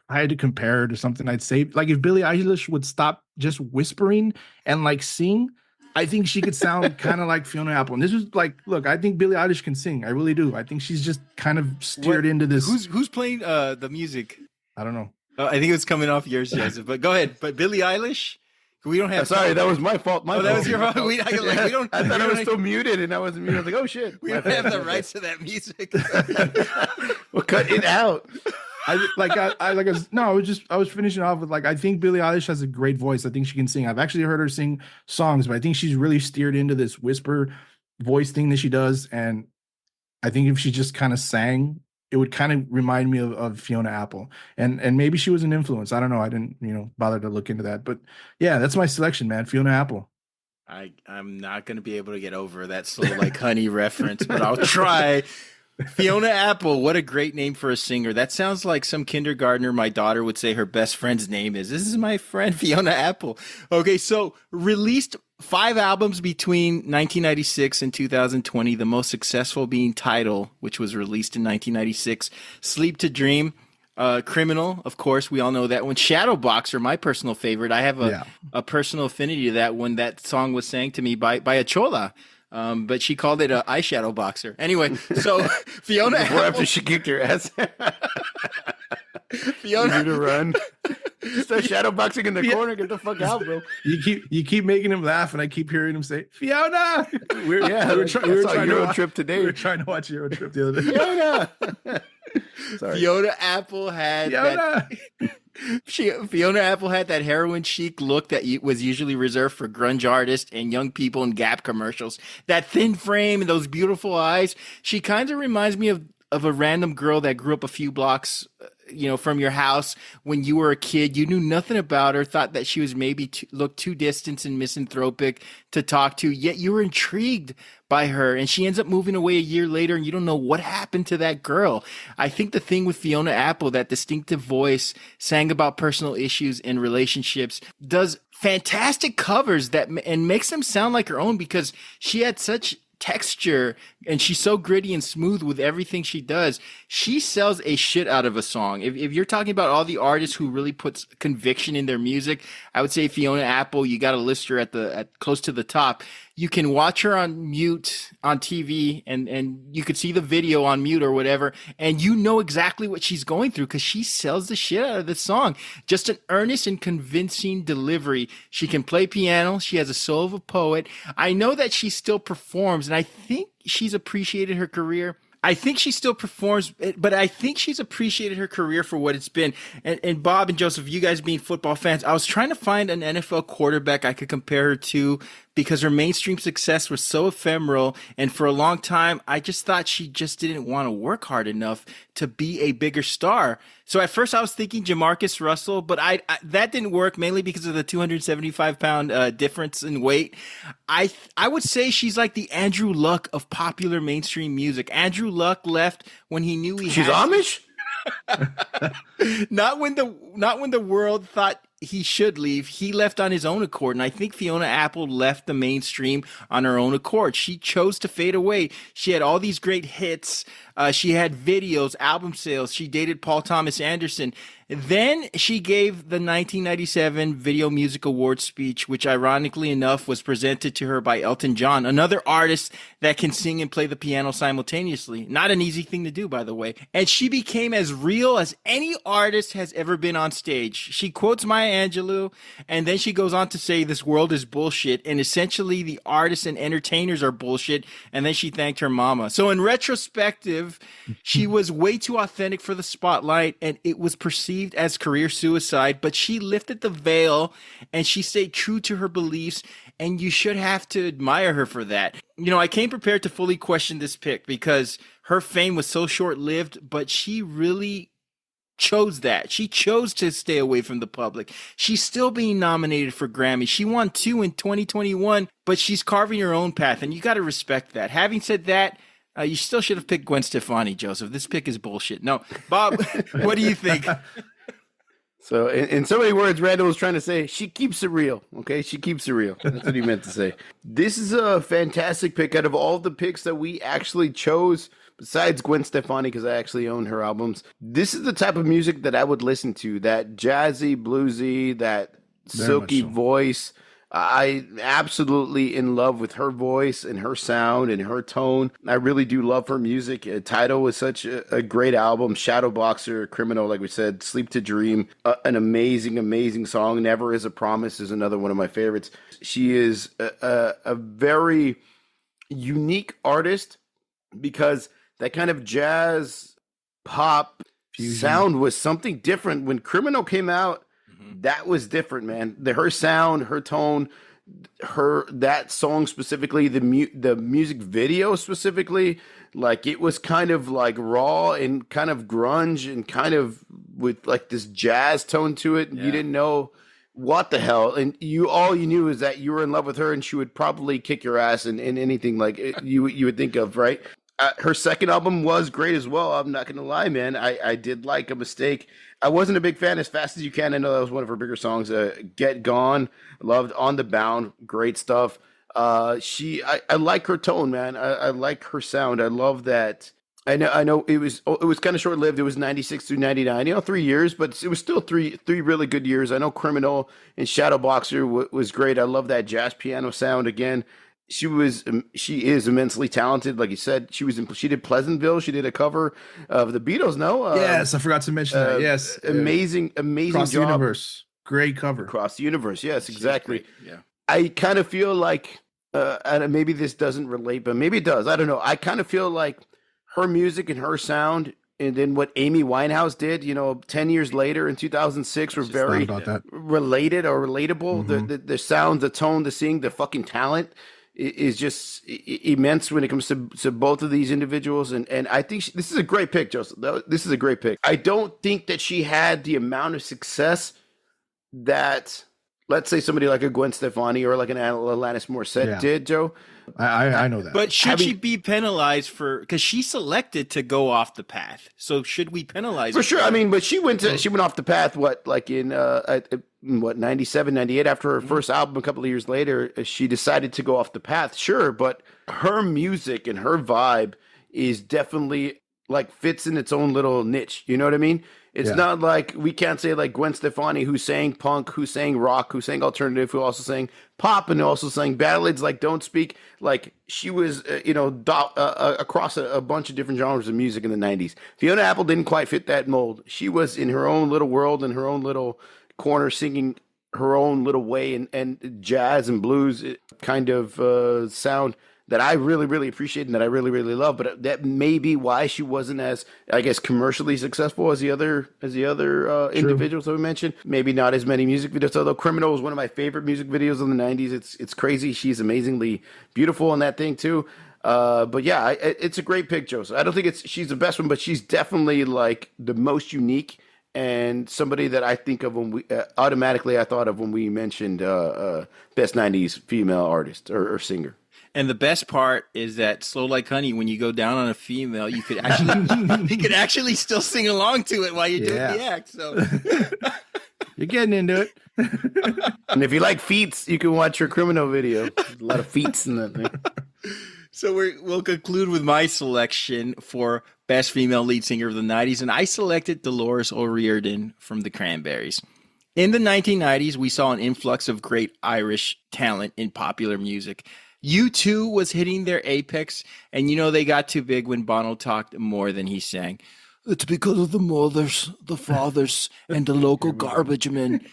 I had to compare her to something, I'd say, like if Billie Eilish would stop just whispering and like sing, I think she could sound kind of like Fiona Apple. And this was like, look, I think Billie Eilish can sing. I really do. I think she's just kind of steered into this. Who's playing the music? I don't know. I think it was coming off yours, Joseph. But go ahead. But Billie Eilish, we don't have. Sorry, that was my fault. That was your fault. We don't. I thought I was still muted, and I wasn't muted. I was like, oh shit. We don't have the rights to that music. We'll cut it out. I was finishing off with I think Billie Eilish has a great voice. I think she can sing. I've actually heard her sing songs, but I think she's really steered into this whisper voice thing that she does. And I think if she just kind of sang, it would kind of remind me of Fiona Apple. And maybe she was an influence. I don't know. I didn't, bother to look into that. But yeah, that's my selection, man. Fiona Apple. I'm not going to be able to get over that Slow Like Honey reference, but I'll try. Fiona Apple, what a great name for a singer. That sounds like some kindergartner my daughter would say her best friend's name is. This is my friend Fiona Apple. Okay, so released 5 albums between 1996 and 2020, the most successful being Tidal, which was released in 1996, Sleep to Dream, Criminal, of course, we all know that one. Shadow Boxer, my personal favorite. I have a personal affinity to that when that song was sang to me by a chola. But she called it a eyeshadow boxer. Anyway, so Fiona Before after she kicked your ass. Fiona you to run. Start shadow boxing in the corner. Get the fuck out, bro. You keep making him laugh, and I keep hearing him say, Fiona. We were trying Euro Trip today. We were trying to watch Euro Trip the other day. Fiona. Sorry. Fiona Apple had Fiona Apple had that heroin chic look that was usually reserved for grunge artists and young people in Gap commercials. That thin frame and those beautiful eyes. She kind of reminds me of a random girl that grew up a few blocks, from your house when you were a kid. You knew nothing about her, thought that she was maybe looked too distant and misanthropic to talk to, yet you were intrigued by her, and she ends up moving away a year later, and you don't know what happened to that girl. I think the thing with Fiona Apple, that distinctive voice, sang about personal issues and relationships, does fantastic covers and makes them sound like her own, because she had such texture and she's so gritty and smooth with everything she does. She sells a shit out of a song. If you're talking about all the artists who really puts conviction in their music, I would say Fiona Apple, you got to list her at close to the top. You can watch her on mute on TV and you could see the video on mute or whatever, and you know exactly what she's going through because she sells the shit out of the song. Just an earnest and convincing delivery. She can play piano. She has a soul of a poet. I know that she still performs, and I think she's appreciated her career. I think she still performs, but I think she's appreciated her career for what it's been. And Bob and Joseph, you guys being football fans, I was trying to find an NFL quarterback I could compare her to because her mainstream success was so ephemeral. And for a long time, I just thought she just didn't want to work hard enough to be a bigger star. So at first I was thinking Jamarcus Russell, but I that didn't work mainly because of the 275-pound difference in weight. I would say she's like the Andrew Luck of popular mainstream music. Andrew Luck left when he knew She's Amish? not when the world thought he should leave. He left on his own accord, and I think Fiona Apple left the mainstream on her own accord. She chose to fade away. She had all these great hits. She had videos, album sales. She dated Paul Thomas Anderson. Then she gave the 1997 Video Music Awards speech, which ironically enough was presented to her by Elton John, another artist that can sing and play the piano simultaneously. Not an easy thing to do, by the way. And she became as real as any artist has ever been on stage. She quotes Maya Angelou, and then she goes on to say this world is bullshit, and essentially the artists and entertainers are bullshit, and then she thanked her mama. So in retrospective, she was way too authentic for the spotlight, and it was perceived as career suicide, but she lifted the veil and she stayed true to her beliefs, and you should have to admire her for that. You know, I came prepared to fully question this pick because her fame was so short-lived, but she really chose that. She chose to stay away from the public. She's still being nominated for Grammy. She won 2 in 2021, but she's carving her own path, and you got to respect that. Having said that, you still should have picked Gwen Stefani, Joseph. This pick is bullshit. No, Bob, what do you think? So, in so many words, Randall was trying to say, she keeps it real, okay? She keeps it real. That's what he meant to say. This is a fantastic pick. Out of all the picks that we actually chose, besides Gwen Stefani, because I actually own her albums, this is the type of music that I would listen to, that jazzy, bluesy, that silky voice. I'm absolutely in love with her voice and her sound and her tone. I really do love her music. Tidal was such a great album. Shadowboxer, Criminal, like we said, Sleep to Dream, an amazing, amazing song. Never Is a Promise is another one of my favorites. She is a very unique artist because that kind of jazz pop sound was something different. When Criminal came out, that was different, man. Her sound, her tone, that song specifically, the music video specifically, like it was kind of like raw and kind of grunge and kind of with like this jazz tone to it. And you didn't know what the hell, and all you knew is that you were in love with her, and she would probably kick your ass in anything like you would think of, right? Her second album was great as well. I'm not going to lie, man. I did like A Mistake. I wasn't a big fan As Fast As You Can. I know that was one of her bigger songs. Get Gone. Loved On the Bound. Great stuff. I like her tone, man. I like her sound. I love that. I know it was kind of short lived. It was 96 through 99, 3 years, but it was still three really good years. I know Criminal and Shadowboxer was great. I love that jazz piano sound again. She is immensely talented. Like you said, she did Pleasantville. She did a cover of the Beatles. No, yes, I forgot to mention that. Yes, amazing Across job. The Universe, great cover. Across the Universe. Yes, exactly. Yeah, I kind of feel like, and maybe this doesn't relate, but maybe it does. I don't know. I kind of feel like her music and her sound, and then what Amy Winehouse did, 10 years later in 2006, were very related or relatable. Mm-hmm. The sound, the tone, the sing, the fucking talent is just immense when it comes to both of these individuals. And I think this is a great pick, Joseph. This is a great pick. I don't think that she had the amount of success that, let's say, somebody like a Gwen Stefani or like an Alanis Morissette did, Joe. I know that. But should she be penalized because she selected to go off the path? So should we penalize her? For sure. I mean, but she went off the path, in 97, 98, after her first album, a couple of years later, she decided to go off the path. Sure. But her music and her vibe is definitely like fits in its own little niche. You know what I mean? It's not like we can't say like Gwen Stefani, who sang punk, who sang rock, who sang alternative, who also sang pop, and also sang ballads like Don't Speak. Like she was, across a bunch of different genres of music in the 90s. Fiona Apple didn't quite fit that mold. She was in her own little world, in her own little corner, singing her own little way, and jazz and blues kind of sound that I really, really appreciate and that I really, really love. But that may be why she wasn't as, I guess, commercially successful as the other individuals that we mentioned. Maybe not as many music videos. Although "Criminal" was one of my favorite music videos in the '90s. It's crazy. She's amazingly beautiful in that thing too. But yeah, it's a great pick, Joseph. I don't think she's the best one, but she's definitely like the most unique and somebody that I think of when we automatically I thought of when we mentioned best '90s female artist or singer. And the best part is that "Slow Like Honey," when you go down on a female, you could actually still sing along to it while you're doing the act. So you're getting into it. And if you like feats, you can watch her "Criminal" video. There's a lot of feats in that thing. So we'll conclude with my selection for best female lead singer of the 90s, and I selected Dolores O'Riordan from the Cranberries. In the 1990s, we saw an influx of great Irish talent in popular music. U2 was hitting their apex, and they got too big when Bono talked more than he sang. It's because of the mothers, the fathers, and the local garbage men.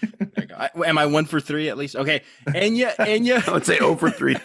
Am I 1 for 3 at least? Okay. Enya. I would say 0 for 3.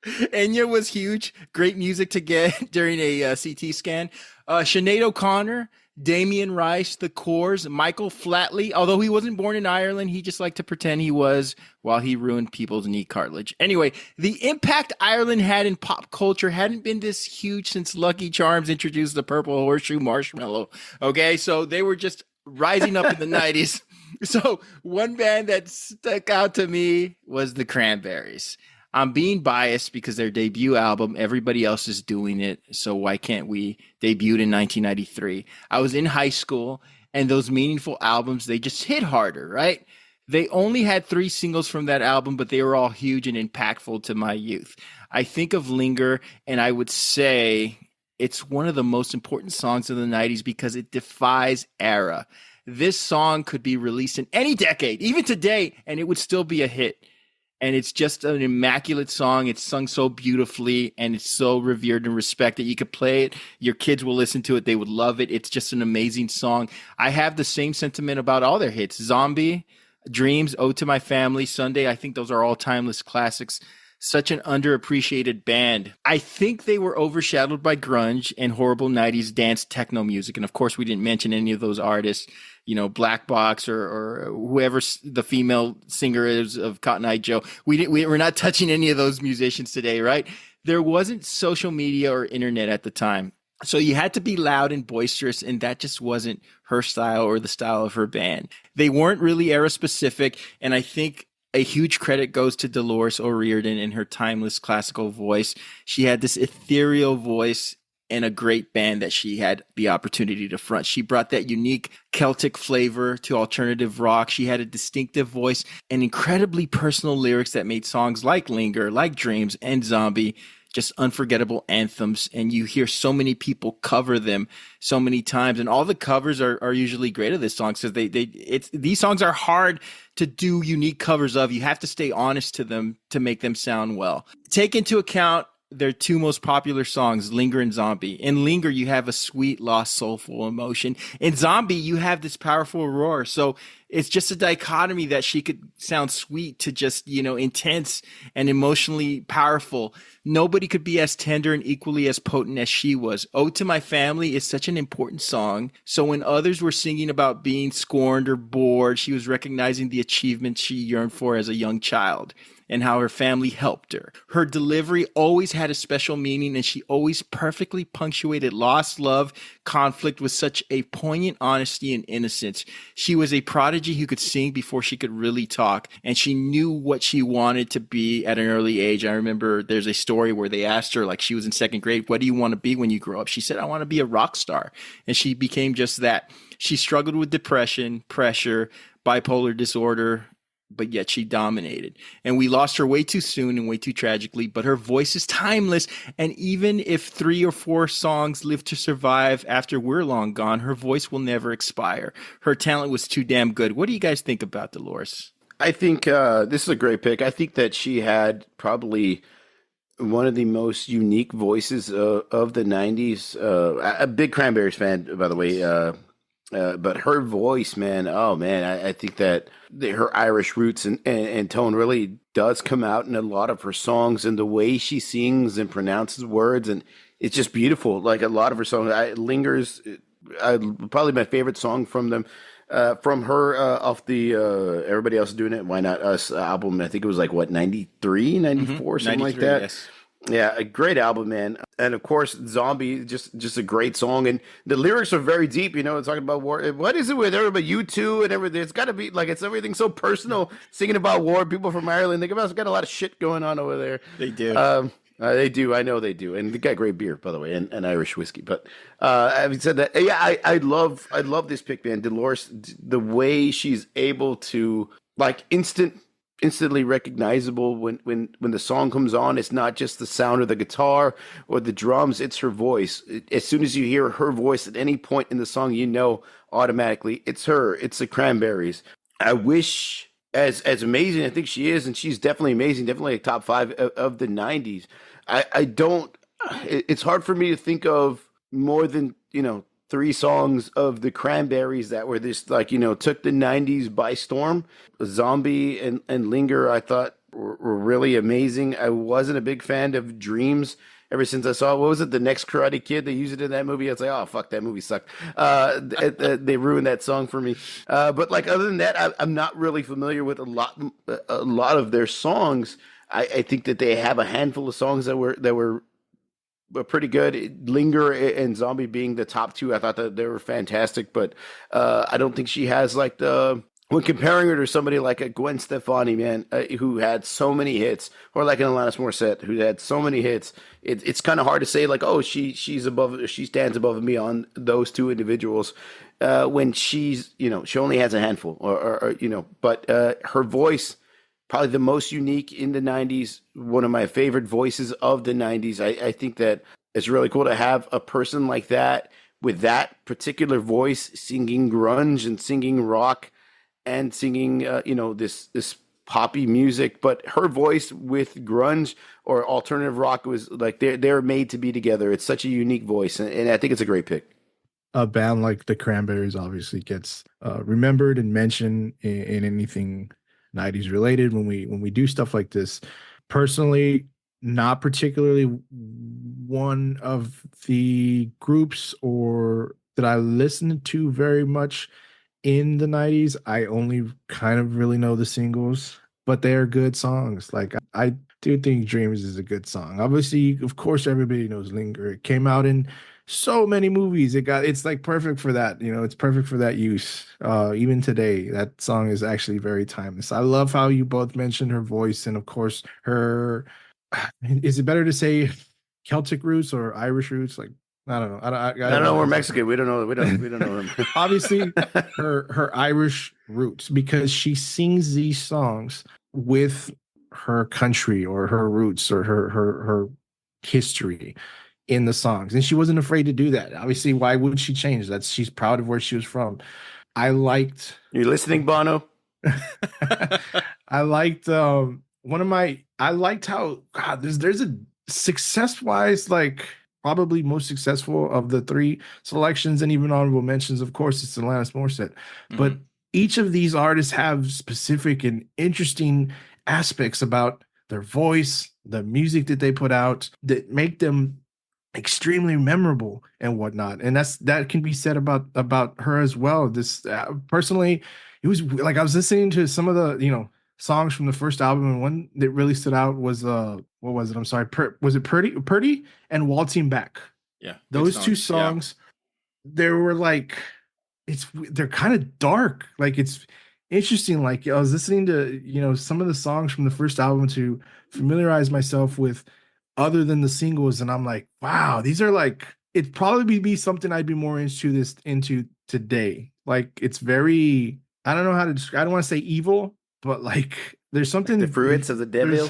Enya was huge. Great music to get during a CT scan. Sinead O'Connor, Damien Rice, The Corrs, Michael Flatley. Although he wasn't born in Ireland, he just liked to pretend he was while he ruined people's knee cartilage. Anyway, the impact Ireland had in pop culture hadn't been this huge since Lucky Charms introduced the purple horseshoe marshmallow. Okay, so they were just rising up in the 90s. So one band that stuck out to me was the Cranberries. I'm being biased because their debut album, everybody else is doing it, so why can't we? Debuted in 1993. I was in high school, and those meaningful albums, they just hit harder, right? They only had 3 singles from that album, but they were all huge and impactful to my youth. I think of Linger, and I would say it's one of the most important songs of the 90s because it defies era. This song could be released in any decade, even today, and it would still be a hit. And it's just an immaculate song. It's sung so beautifully, and it's so revered and respected. You could play it. Your kids will listen to it. They would love it. It's just an amazing song. I have the same sentiment about all their hits. Zombie, Dreams, Ode to My Family, Sunday. I think those are all timeless classics. Such an underappreciated band. I think they were overshadowed by grunge and horrible 90s dance techno music. And of course, we didn't mention any of those artists. Black Box or whoever the female singer is of Cotton Eye Joe. We're not touching any of those musicians today, right? There wasn't social media or internet at the time. So you had to be loud and boisterous, and that just wasn't her style or the style of her band. They weren't really era specific, and I think a huge credit goes to Dolores O'Riordan and her timeless classical voice. She had this ethereal voice and a great band that she had the opportunity to front. She brought that unique Celtic flavor to alternative rock. She had a distinctive voice and incredibly personal lyrics that made songs like Linger, like Dreams, and Zombie just unforgettable anthems. And you hear so many people cover them so many times. And all the covers are usually great of this song because these songs are hard to do unique covers of. You have to stay honest to them to make them sound well. Take into account their 2 most popular songs, Linger and Zombie. In Linger, you have a sweet, lost, soulful emotion. In Zombie, you have this powerful roar. So it's just a dichotomy that she could sound sweet to just, intense and emotionally powerful. Nobody could be as tender and equally as potent as she was. Ode to My Family is such an important song. So when others were singing about being scorned or bored, she was recognizing the achievements she yearned for as a young child and how her family helped her. Her delivery always had a special meaning, and she always perfectly punctuated lost love, conflict with such a poignant honesty and innocence. She was a prodigy who could sing before she could really talk, and she knew what she wanted to be at an early age. I remember there's a story where they asked her, like she was in 2nd grade, what do you want to be when you grow up? She said, I want to be a rock star. And she became just that. She struggled with depression, pressure, bipolar disorder, but yet she dominated. And we lost her way too soon and way too tragically, but her voice is timeless. And even if 3 or 4 songs live to survive after we're long gone, her voice will never expire. Her talent was too damn good. What do you guys think about Dolores? I think this is a great pick. I think that she had probably one of the most unique voices of the 90s. A big Cranberries fan, by the way. But her voice, man, oh man, I think that her Irish roots and tone really does come out in a lot of her songs, and the way she sings and pronounces words, and it's just beautiful. Like a lot of her songs, Lingers, probably my favorite song from them. From her off the Everybody Else Is Doing It, Why Not Us album. I think it was like, what, 93, 94, something like that? Yes. Yeah, a great album, man. And of course, Zombie, just a great song. And the lyrics are very deep, you know, it's talking about war. What is it with everybody, you two and everything? It's got to be like, it's everything so personal, singing about war. People from Ireland, they've got a lot of shit going on over there. They do. They do. I know they do. And they got great beer, by the way, and Irish whiskey. But having said that, yeah, I love this pick, man. Dolores, the way she's able to, like, instantly recognizable when the song comes on. It's not just the sound of the guitar or the drums, it's her voice. As soon as you hear her voice at any point in the song, you know automatically it's her. It's the Cranberries. I wish, as amazing I think she is, and she's definitely amazing, definitely a top 5 of the 90s. I don't, it's hard for me to think of more than, 3 songs of the Cranberries that were this, like, took the 90s by storm. Zombie and Linger, I thought were really amazing. I wasn't a big fan of Dreams ever since I saw, what was it, The Next Karate Kid? They used it in that movie. I was like, oh, fuck, that movie sucked. They ruined that song for me. But like, other than that, I'm not really familiar with a lot of their songs. I think that they have a handful of songs that were pretty good. Linger and Zombie being the top 2, I thought that they were fantastic. But I don't think she has like when comparing her to somebody like a Gwen Stefani, man, who had so many hits, or like an Alanis Morissette who had so many hits. It's kind of hard to say like, oh, she stands above and beyond those 2 individuals when she's, she only has a handful, or but her voice, probably the most unique in the 90s, one of my favorite voices of the 90s. I think that it's really cool to have a person like that with that particular voice singing grunge and singing rock and singing, this poppy music. But her voice with grunge or alternative rock was like, they're made to be together. It's such a unique voice, and I think it's a great pick. A band like the Cranberries obviously gets remembered and mentioned in anything 90s related when we do stuff like this. Personally, not particularly one of the groups or that I listened to very much in the 90s. I only kind of really know the singles, but they are good songs. Like, I do think Dreams is a good song. Obviously, of course, everybody knows Linger. It came out in so many movies. It's like perfect for that. It's perfect for that use. Even today, that song is actually very timeless. I love how you both mentioned her voice, and of course her, is it better to say Celtic roots or Irish roots? Like, I don't know. I don't know. We're Mexican. We don't know. We don't know them. Obviously, her Irish roots, because she sings these songs with her country or her roots or her history in the songs, and she wasn't afraid to do that. Obviously, why would she change that? She's proud of where she was from. I liked. You listening, Bono? I liked I liked how, God, there's a success wise, like, probably most successful of the 3 selections and even honorable mentions. Of course, it's Alanis Morissette, but each of these artists have specific and interesting aspects about their voice, the music that they put out, that make them extremely memorable and whatnot. And that can be said about her as well. This personally, it was like, I was listening to some of the songs from the first album, and one that really stood out was what was it? I'm sorry, was it Pretty and Waltzing Back? Yeah, those 2 songs. Yeah. They were like, they're kind of dark. Like, it's interesting. Like, I was listening to some of the songs from the first album to familiarize myself with other than the singles, and I'm like, wow, these are like, it'd probably be something I'd be more into today. Like, it's very, I don't know how to describe, I don't want to say evil, but like, there's something, like the fruits of the devil.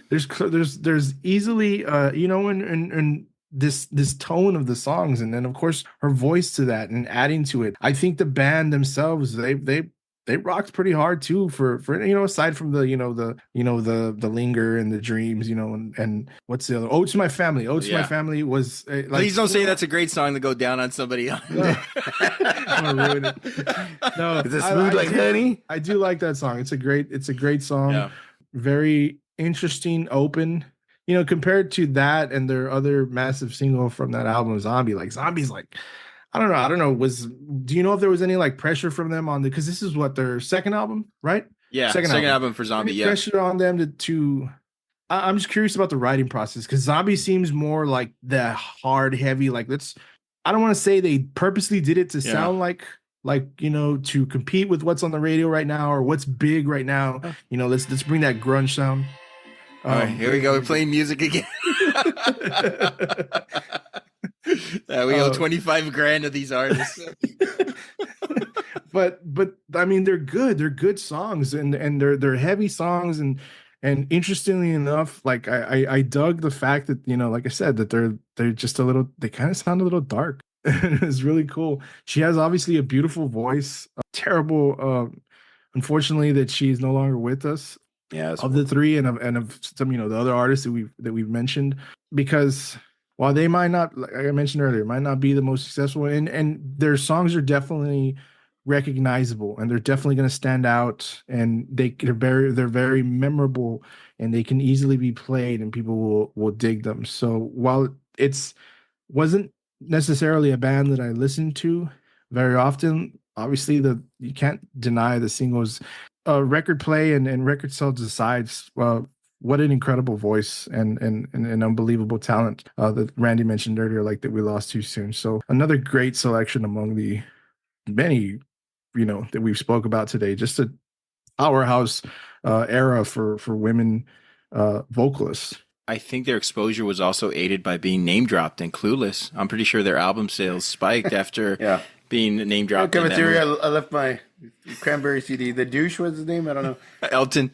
There's easily and this tone of the songs, and then of course her voice to that and adding to it. I think the band themselves, they rocked pretty hard too, for aside from the the Linger and the Dreams, and what's the other, Oh to My Family. My Family was please don't say that's a great song to go down on somebody. I'm gonna ruin it. No, Is it smooth like honey? I do like that song. It's a great song. Yeah. Very interesting, open. You know, compared to that and their other massive single from that album, Zombie. Like Zombie's like, I don't know. Do you know if there was any like pressure from them on because this is what their second album, right? Yeah, second album for Zombie. Any Yeah, pressure on them to I'm just curious about the writing process because Zombie seems more like the hard, heavy. Like I don't want to say they purposely did it to sound like you know to compete with what's on the radio right now or what's big right now. You know, let's bring that grunge sound. All right, here we go. We're playing music again. We owe 25 grand to these artists. but I mean they're good. They're good songs and they're heavy songs and interestingly enough, like I dug the fact that, you know, like I said, that they're just a little, they kind of sound a little dark. It's really cool. She has obviously a beautiful voice. Terrible, unfortunately, that she's no longer with us. Yeah, of the three and of some, you know, the other artists that we've mentioned, because while they might not, like I mentioned earlier, might not be the most successful, and their songs are definitely recognizable and they're definitely going to stand out, and they're very memorable, and they can easily be played and people will dig them. So while it's wasn't necessarily a band that I listened to very often, obviously you can't deny the singles, record play and record sales aside. What an incredible voice and unbelievable talent that Randy mentioned earlier, like that we lost too soon. So another great selection among the many, you know, that we've spoke about today. Just a powerhouse era for women vocalists. I think their exposure was also aided by being name dropped in Clueless. I'm pretty sure their album sales spiked after being name dropped. I left my Cranberry CD. The Douche was his name? I don't know. Elton.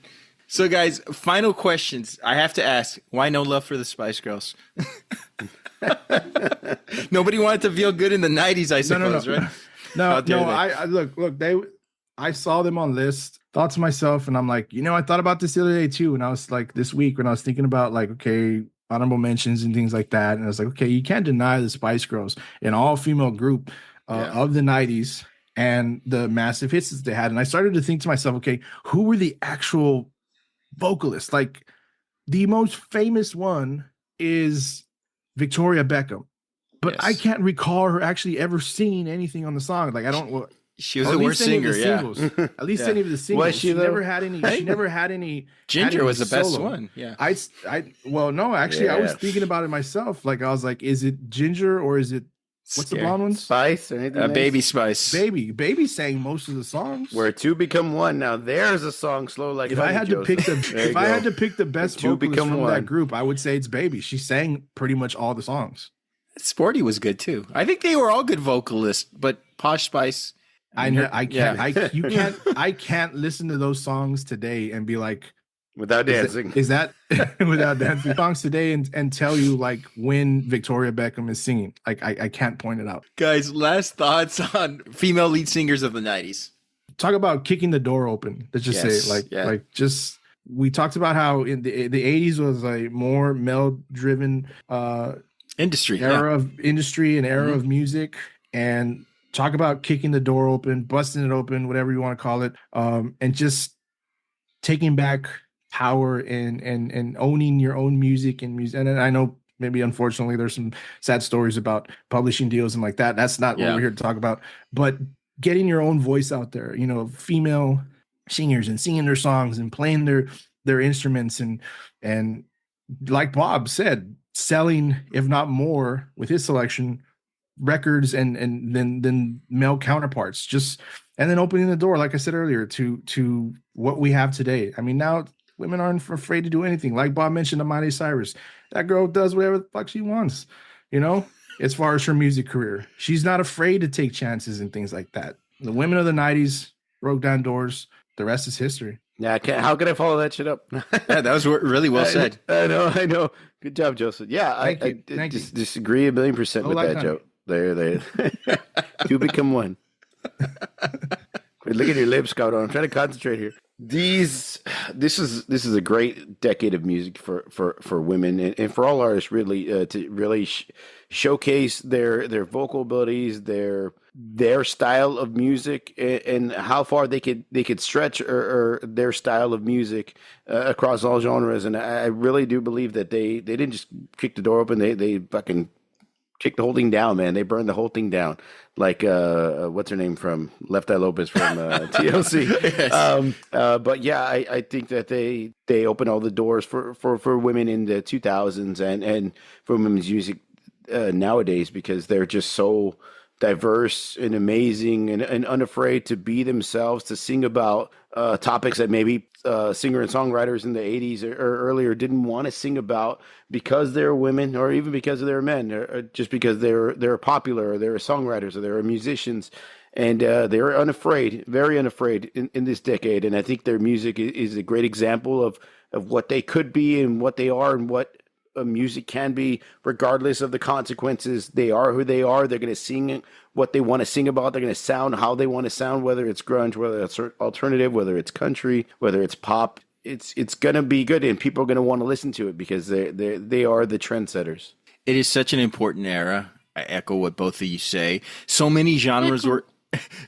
So, guys, final questions. I have to ask, why no love for the Spice Girls? Nobody wanted to feel good in the 90s, I suppose, right? No. I look, I saw them on list, thought to myself, and I'm like, you know, I thought about this the other day too. And I was like, this week when I was thinking about like, okay, honorable mentions and things like that. And I was like, okay, you can't deny the Spice Girls, an all female group of the 90s and the massive hits that they had. And I started to think to myself, okay, who were the actual vocalists? Like the most famous one is Victoria Beckham, but I can't recall her actually ever singing anything on the song. Like I don't. She was the worst singer, At least any of the singles. She never had any. She never had any. Ginger was the best solo. one. Yeah. Well, no, actually, I was thinking about it myself. Like I was like, is it Ginger or is it what's the blonde one? Spice or anything? Baby Spice. Baby sang most of the songs. Where two become one. Now there's a song slow like. If I had to pick the best vocalist from that group, I would say it's Baby. She sang pretty much all the songs. Sporty was good too. I think they were all good vocalists, but Posh Spice. I can't listen to those songs today and be like without dancing. Is that without dancing songs today and tell you like when Victoria Beckham is singing? Like I can't point it out. Guys, last thoughts on female lead singers of the 90s. Talk about kicking the door open. Let's just say like just we talked about how in the 80s was a more male driven industry era of industry and era of music, and talk about kicking the door open, busting it open, whatever you want to call it, and just taking back power and owning your own music and music. And I know maybe unfortunately there's some sad stories about publishing deals and like that. That's not what we're here to talk about. But getting your own voice out there, you know, female singers and singing their songs and playing their instruments and like Bob said, selling, if not more, with his selection, records and then male counterparts, just and then opening the door, like I said earlier, to what we have today. I mean, now women aren't afraid to do anything. Like Bob mentioned, Miley Cyrus, that girl does whatever the fuck she wants, you know, as far as her music career. She's not afraid to take chances and things like that. The women of the 90s broke down doors. The rest is history. Yeah, how could I follow that shit up? Yeah, that was really well said. I know. Good job, Joseph. Yeah, I disagree 1,000,000% with that, Joe. There. Two become one. Wait, look at your lips, Scout. I'm trying to concentrate here. This is a great decade of music for women and for all artists, really, to really showcase their vocal abilities, their their style of music and how far they could stretch or their style of music across all genres. And I really do believe that they didn't just kick the door open. They fucking kicked the whole thing down, man. They burned the whole thing down. Like what's her name from Left Eye Lopez from TLC. Yes. But yeah, I think that they opened all the doors for women in the 2000s and for women's music nowadays, because they're just so diverse and amazing and unafraid to be themselves, to sing about topics that maybe singer and songwriters in the 80s or earlier didn't want to sing about because they're women, or even because they're men, or just because they're popular, or they're songwriters, or they're musicians. And they're unafraid, very unafraid in this decade. And I think their music is a great example of what they could be and what they are and what music can be, regardless of the consequences. They are who they are. They're going to sing what they want to sing about. They're going to sound how they want to sound, whether it's grunge, whether it's alternative, whether it's country, whether it's pop. It's going to be good, and people are going to want to listen to it because they are the trendsetters. It is such an important era. I echo what both of you say. So many genres were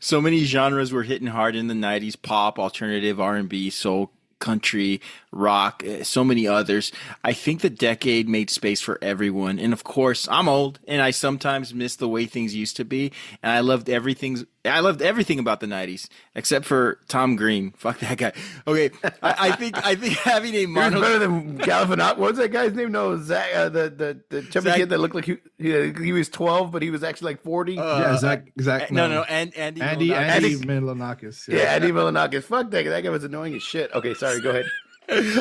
hitting hard in the 90s: pop, alternative, R&B, soul, country, rock, so many others. I think the decade made space for everyone. And of course, I'm old and I sometimes miss the way things used to be. And I loved everything about the 90s, except for Tom Green. Fuck that guy. Okay. I think having a mono... better than Galifianakis. What's that guy's name? No, Zach, the chubby kid that looked like he was 12, but he was actually like 40. Zach. No, Andy Milonakis. Yeah, Andy Milonakis. Fuck that guy was annoying as shit. Okay, sorry, go ahead.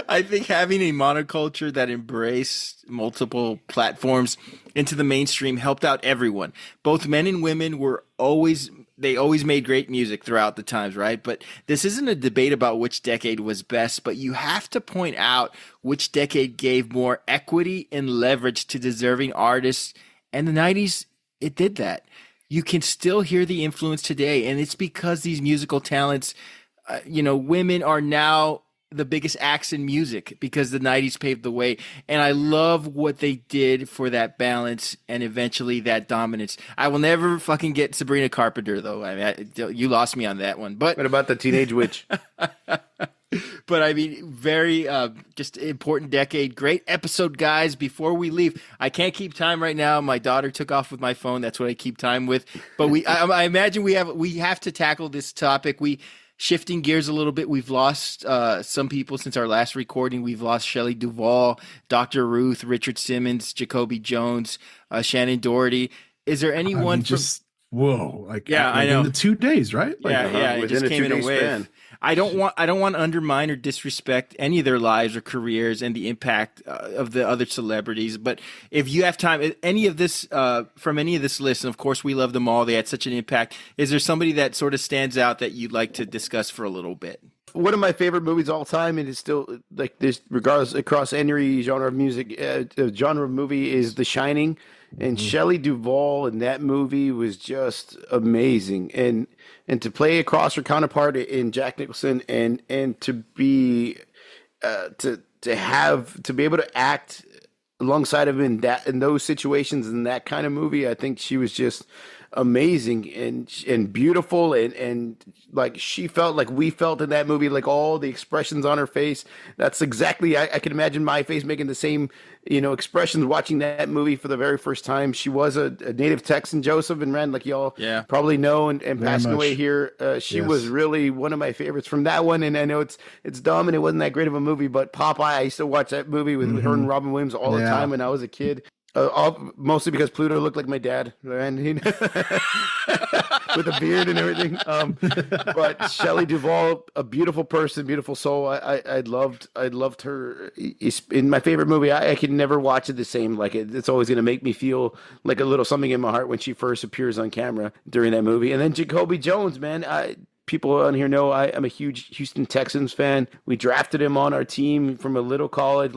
I think having a monoculture that embraced multiple platforms into the mainstream helped out everyone. Both men and women always made great music throughout the times, right? But this isn't a debate about which decade was best, but you have to point out which decade gave more equity and leverage to deserving artists. And the 90s, it did that. You can still hear the influence today, and it's because these musical talents, women are now the biggest acts in music because the 90s paved the way. And I love what they did for that balance and eventually that dominance. I will never fucking get Sabrina Carpenter, though. I mean, you lost me on that one. But what about the Teenage Witch? But I mean, very just important decade. Great episode, guys. Before we leave, I can't keep time right now. My daughter took off with my phone. That's what I keep time with. But I imagine we have to tackle this topic. Shifting gears a little bit, we've lost some people since our last recording. We've lost Shelley Duvall, Dr. Ruth, Richard Simmons, Jacoby Jones, Shannon Doherty. Is there anyone whoa? I know. In the 2 days, right? It just came in a wave. Span. I don't want to undermine or disrespect any of their lives or careers and the impact of the other celebrities. But if you have time, any of this from any of this list, and of course we love them all, they had such an impact. Is there somebody that sort of stands out that you'd like to discuss for a little bit? One of my favorite movies all time, and it's still like this, regardless across any genre of music, genre of movie, is The Shining. And Shelley Duvall in that movie was just amazing, and to play across her counterpart in Jack Nicholson, and to be to be able to act alongside of him in those situations in that kind of movie, I think she was just amazing and beautiful, and like she felt like we felt in that movie, like all the expressions on her face. That's exactly, I can imagine my face making the same expressions watching that movie for the very first time. She was a native Texan, Joseph and Ren, like y'all probably know, and passing away here. She was really one of my favorites from that one. And I know it's dumb and it wasn't that great of a movie, but Popeye, I used to watch that movie with her and Robin Williams all the time when I was a kid. Mostly because Pluto looked like my dad, and with a beard and everything. But Shelley Duvall, a beautiful person, beautiful soul. I loved her. In my favorite movie, I could never watch it the same. Like it's always going to make me feel like a little something in my heart when she first appears on camera during that movie. And then Jacoby Jones, man. People on here know I'm a huge Houston Texans fan. We drafted him on our team from a little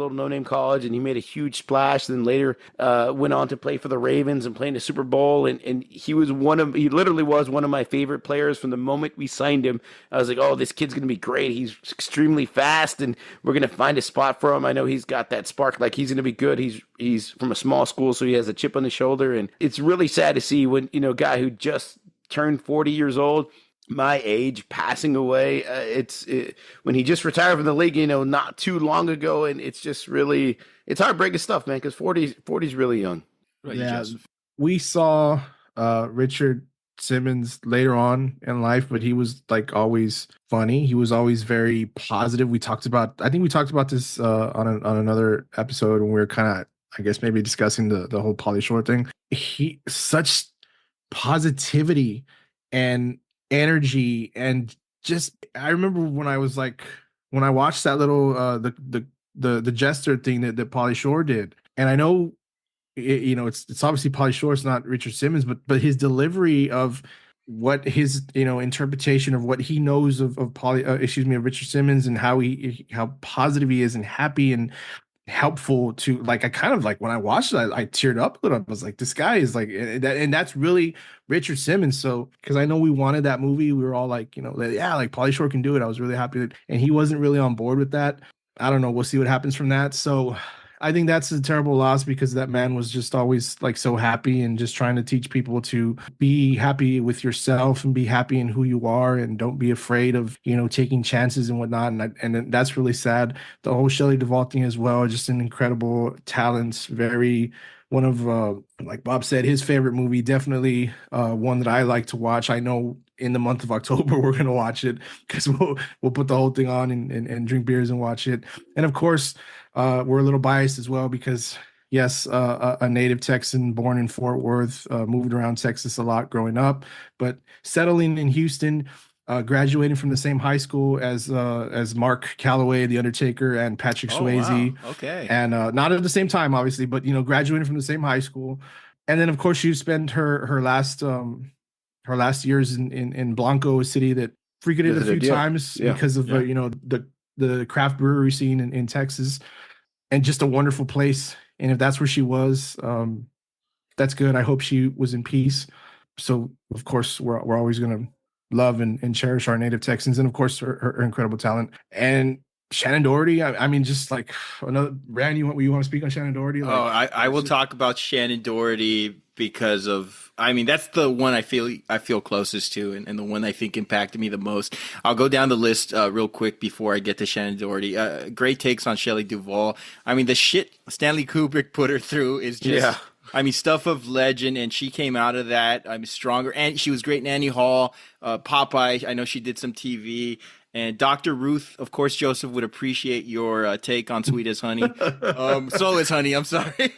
no-name college, and he made a huge splash. Then later went on to play for the Ravens and play in the Super Bowl. And he literally was one of my favorite players from the moment we signed him. I was like, oh, this kid's going to be great. He's extremely fast, and we're going to find a spot for him. I know he's got that spark. Like, he's going to be good. He's from a small school, so he has a chip on his shoulder. And it's really sad to see when, a guy who just turned 40 years old, my age, passing away. When he just retired from the league, not too long ago, and it's just really, it's heartbreaking stuff, man. Because 40 is really young. Right, Yeah, Joseph. we saw Richard Simmons later on in life, but he was like always funny. He was always very positive. I think we talked about this on another episode when we were kind of, I guess, maybe discussing the whole Pauly Shore thing. He such positivity and energy, and just I remember when I was like, when I watched that little the jester thing that Pauly Shore did, and I know it's obviously Pauly Shore, it's not Richard Simmons, but his delivery of what his interpretation of what he knows of of Richard Simmons, and how positive he is and happy and helpful to, like, I kind of like, when I watched it, I teared up a little. I was like, this guy is like, and that's really Richard Simmons. So because I know we wanted that movie, we were all like, yeah, like Pauly Shore can do it. I was really happy and he wasn't really on board with that. I don't know. We'll see what happens from that. So I think that's a terrible loss, because that man was just always like so happy and just trying to teach people to be happy with yourself and be happy in who you are, and don't be afraid of, taking chances and whatnot. And that's really sad. The whole Shelley Duvall thing as well, just an incredible talent. Very one of, like Bob said, his favorite movie, definitely one that I like to watch. I know in the month of October we're going to watch it, because we'll put the whole thing on and drink beers and watch it. And of course, we're a little biased as well, because yes, a native Texan born in Fort Worth, moved around Texas a lot growing up, but settling in Houston, graduating from the same high school as Mark Calloway, The Undertaker, and Patrick Swayze. Wow. Okay. And not at the same time, obviously, but graduating from the same high school. And then of course she spent her last years in Blanco, a city that frequented a few times because of the craft brewery scene in Texas, and just a wonderful place. And if that's where she was, that's good. I hope she was in peace. So of course we're always going to love and cherish our native Texans, and of course her incredible talent. And Shannon Doherty, I mean, just like another, Rand, you want to speak on Shannon Doherty? Like, I will talk about Shannon Doherty because of, I mean, that's the one I feel closest to, and the one I think impacted me the most. I'll go down the list real quick before I get to Shannon Doherty. Great takes on Shelley Duvall. I mean, the shit Stanley Kubrick put her through is just, I mean, stuff of legend, and she came out of that, I mean, stronger. And she was great in Annie Hall, Popeye. I know she did some TV. And Dr. Ruth, of course, Joseph would appreciate your take on Sweet as Honey. Slow as Honey, I'm sorry.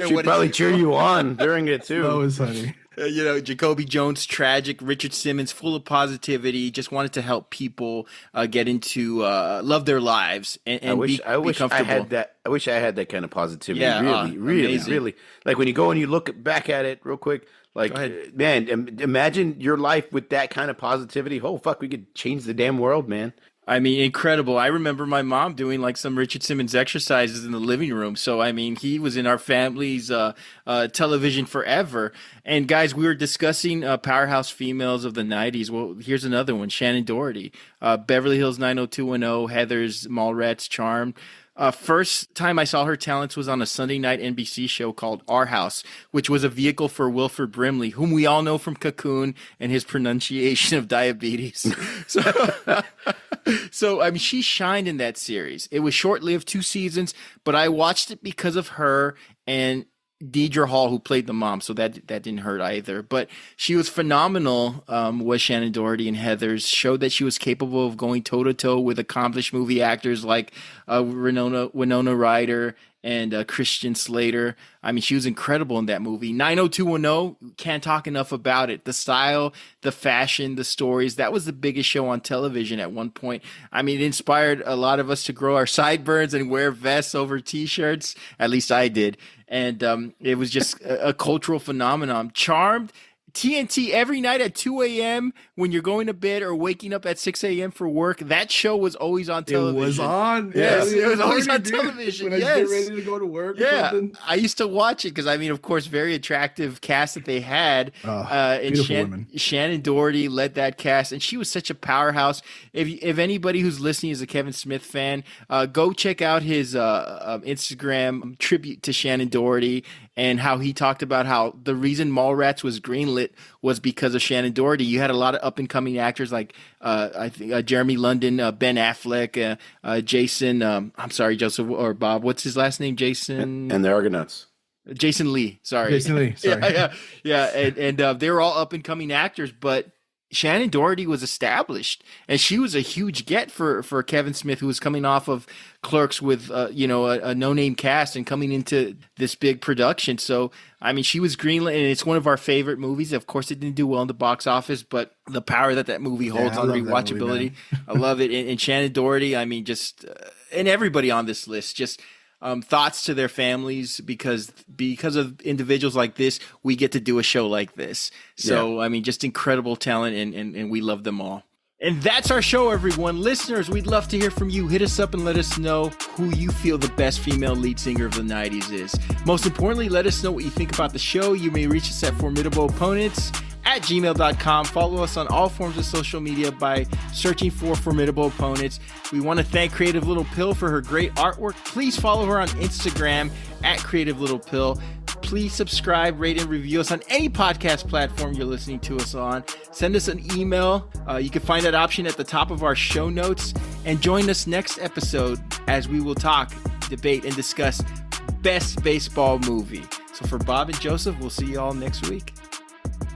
She'd probably cheer you on during it, too. Slow as Honey. Jacoby Jones, tragic. Richard Simmons, full of positivity. Just wanted to help people get into love their lives and be comfortable. I wish I had that kind of positivity. Yeah, really. Like when you go and you look back at it real quick, like, man, imagine your life with that kind of positivity. Oh, fuck, we could change the damn world, man. I mean, incredible. I remember my mom doing like some Richard Simmons exercises in the living room. So, I mean, he was in our family's television forever. And guys, we were discussing powerhouse females of the 90s. Well, here's another one, Shannon Doherty. Beverly Hills 90210, Heathers, Mallrats, Charmed. First time I saw her talents was on a Sunday night NBC show called Our House, which was a vehicle for Wilford Brimley, whom we all know from Cocoon and his pronunciation of diabetes. So, I mean, she shined in that series. It was short-lived, 2 seasons, but I watched it because of her and Deidre Hall, who played the mom, so that didn't hurt either. But she was phenomenal, was Shannon Doherty, and Heathers. Showed that she was capable of going toe-to-toe with accomplished movie actors like Winona Ryder and Christian Slater. I mean, she was incredible in that movie. 90210, can't talk enough about it. The style, the fashion, the stories. That was the biggest show on television at one point. I mean, it inspired a lot of us to grow our sideburns and wear vests over T-shirts. At least I did. And it was just a cultural phenomenon. Charmed, TNT every night at 2 a.m. when you're going to bed or waking up at 6 a.m. for work. That show was always on television. It was on. Yes, it was always on television. When I get ready to go to work. Yeah, I used to watch it because, I mean, of course, very attractive cast that they had. And Shannon Doherty led that cast, and she was such a powerhouse. If anybody who's listening is a Kevin Smith fan, go check out his Instagram tribute to Shannon Doherty and how he talked about how the reason Mallrats was greenlit greenlit was because of Shannon Doherty. You had a lot of up and coming actors like I think Jeremy London, Ben Affleck, Jason. I'm sorry, Joseph or Bob. What's his last name? Jason And the Argonauts. Jason Lee. Sorry, Jason Lee. Sorry. yeah. And they were all up and coming actors, but Shannon Doherty was established, and she was a huge get for Kevin Smith, who was coming off of Clerks with a no-name cast and coming into this big production. So, I mean, she was greenlit, and it's one of our favorite movies. Of course, it didn't do well in the box office, but the power that movie holds on rewatchability, I love it. And Shannon Doherty, I mean, just and everybody on this list, just thoughts to their families, because of individuals like this, we get to do a show like this. So, yeah. I mean, just incredible talent, and we love them all. And that's our show, everyone. Listeners, we'd love to hear from you. Hit us up and let us know who you feel the best female lead singer of the 90s is. Most importantly, let us know what you think about the show. You may reach us at Formidable Opponents at gmail.com. Follow us on all forms of social media by searching for Formidable Opponents. We want to thank Creative Little Pill for her great artwork. Please follow her on Instagram at Creative Little Pill. Please subscribe, rate, and review us on any podcast platform you're listening to us on. Send us an email. You can find that option at the top of our show notes. And join us next episode as we will talk, debate, and discuss best baseball movie. So for Bob and Joseph, we'll see you all next week.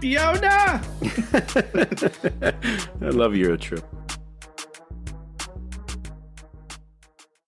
Fiona! I love Euro Trip.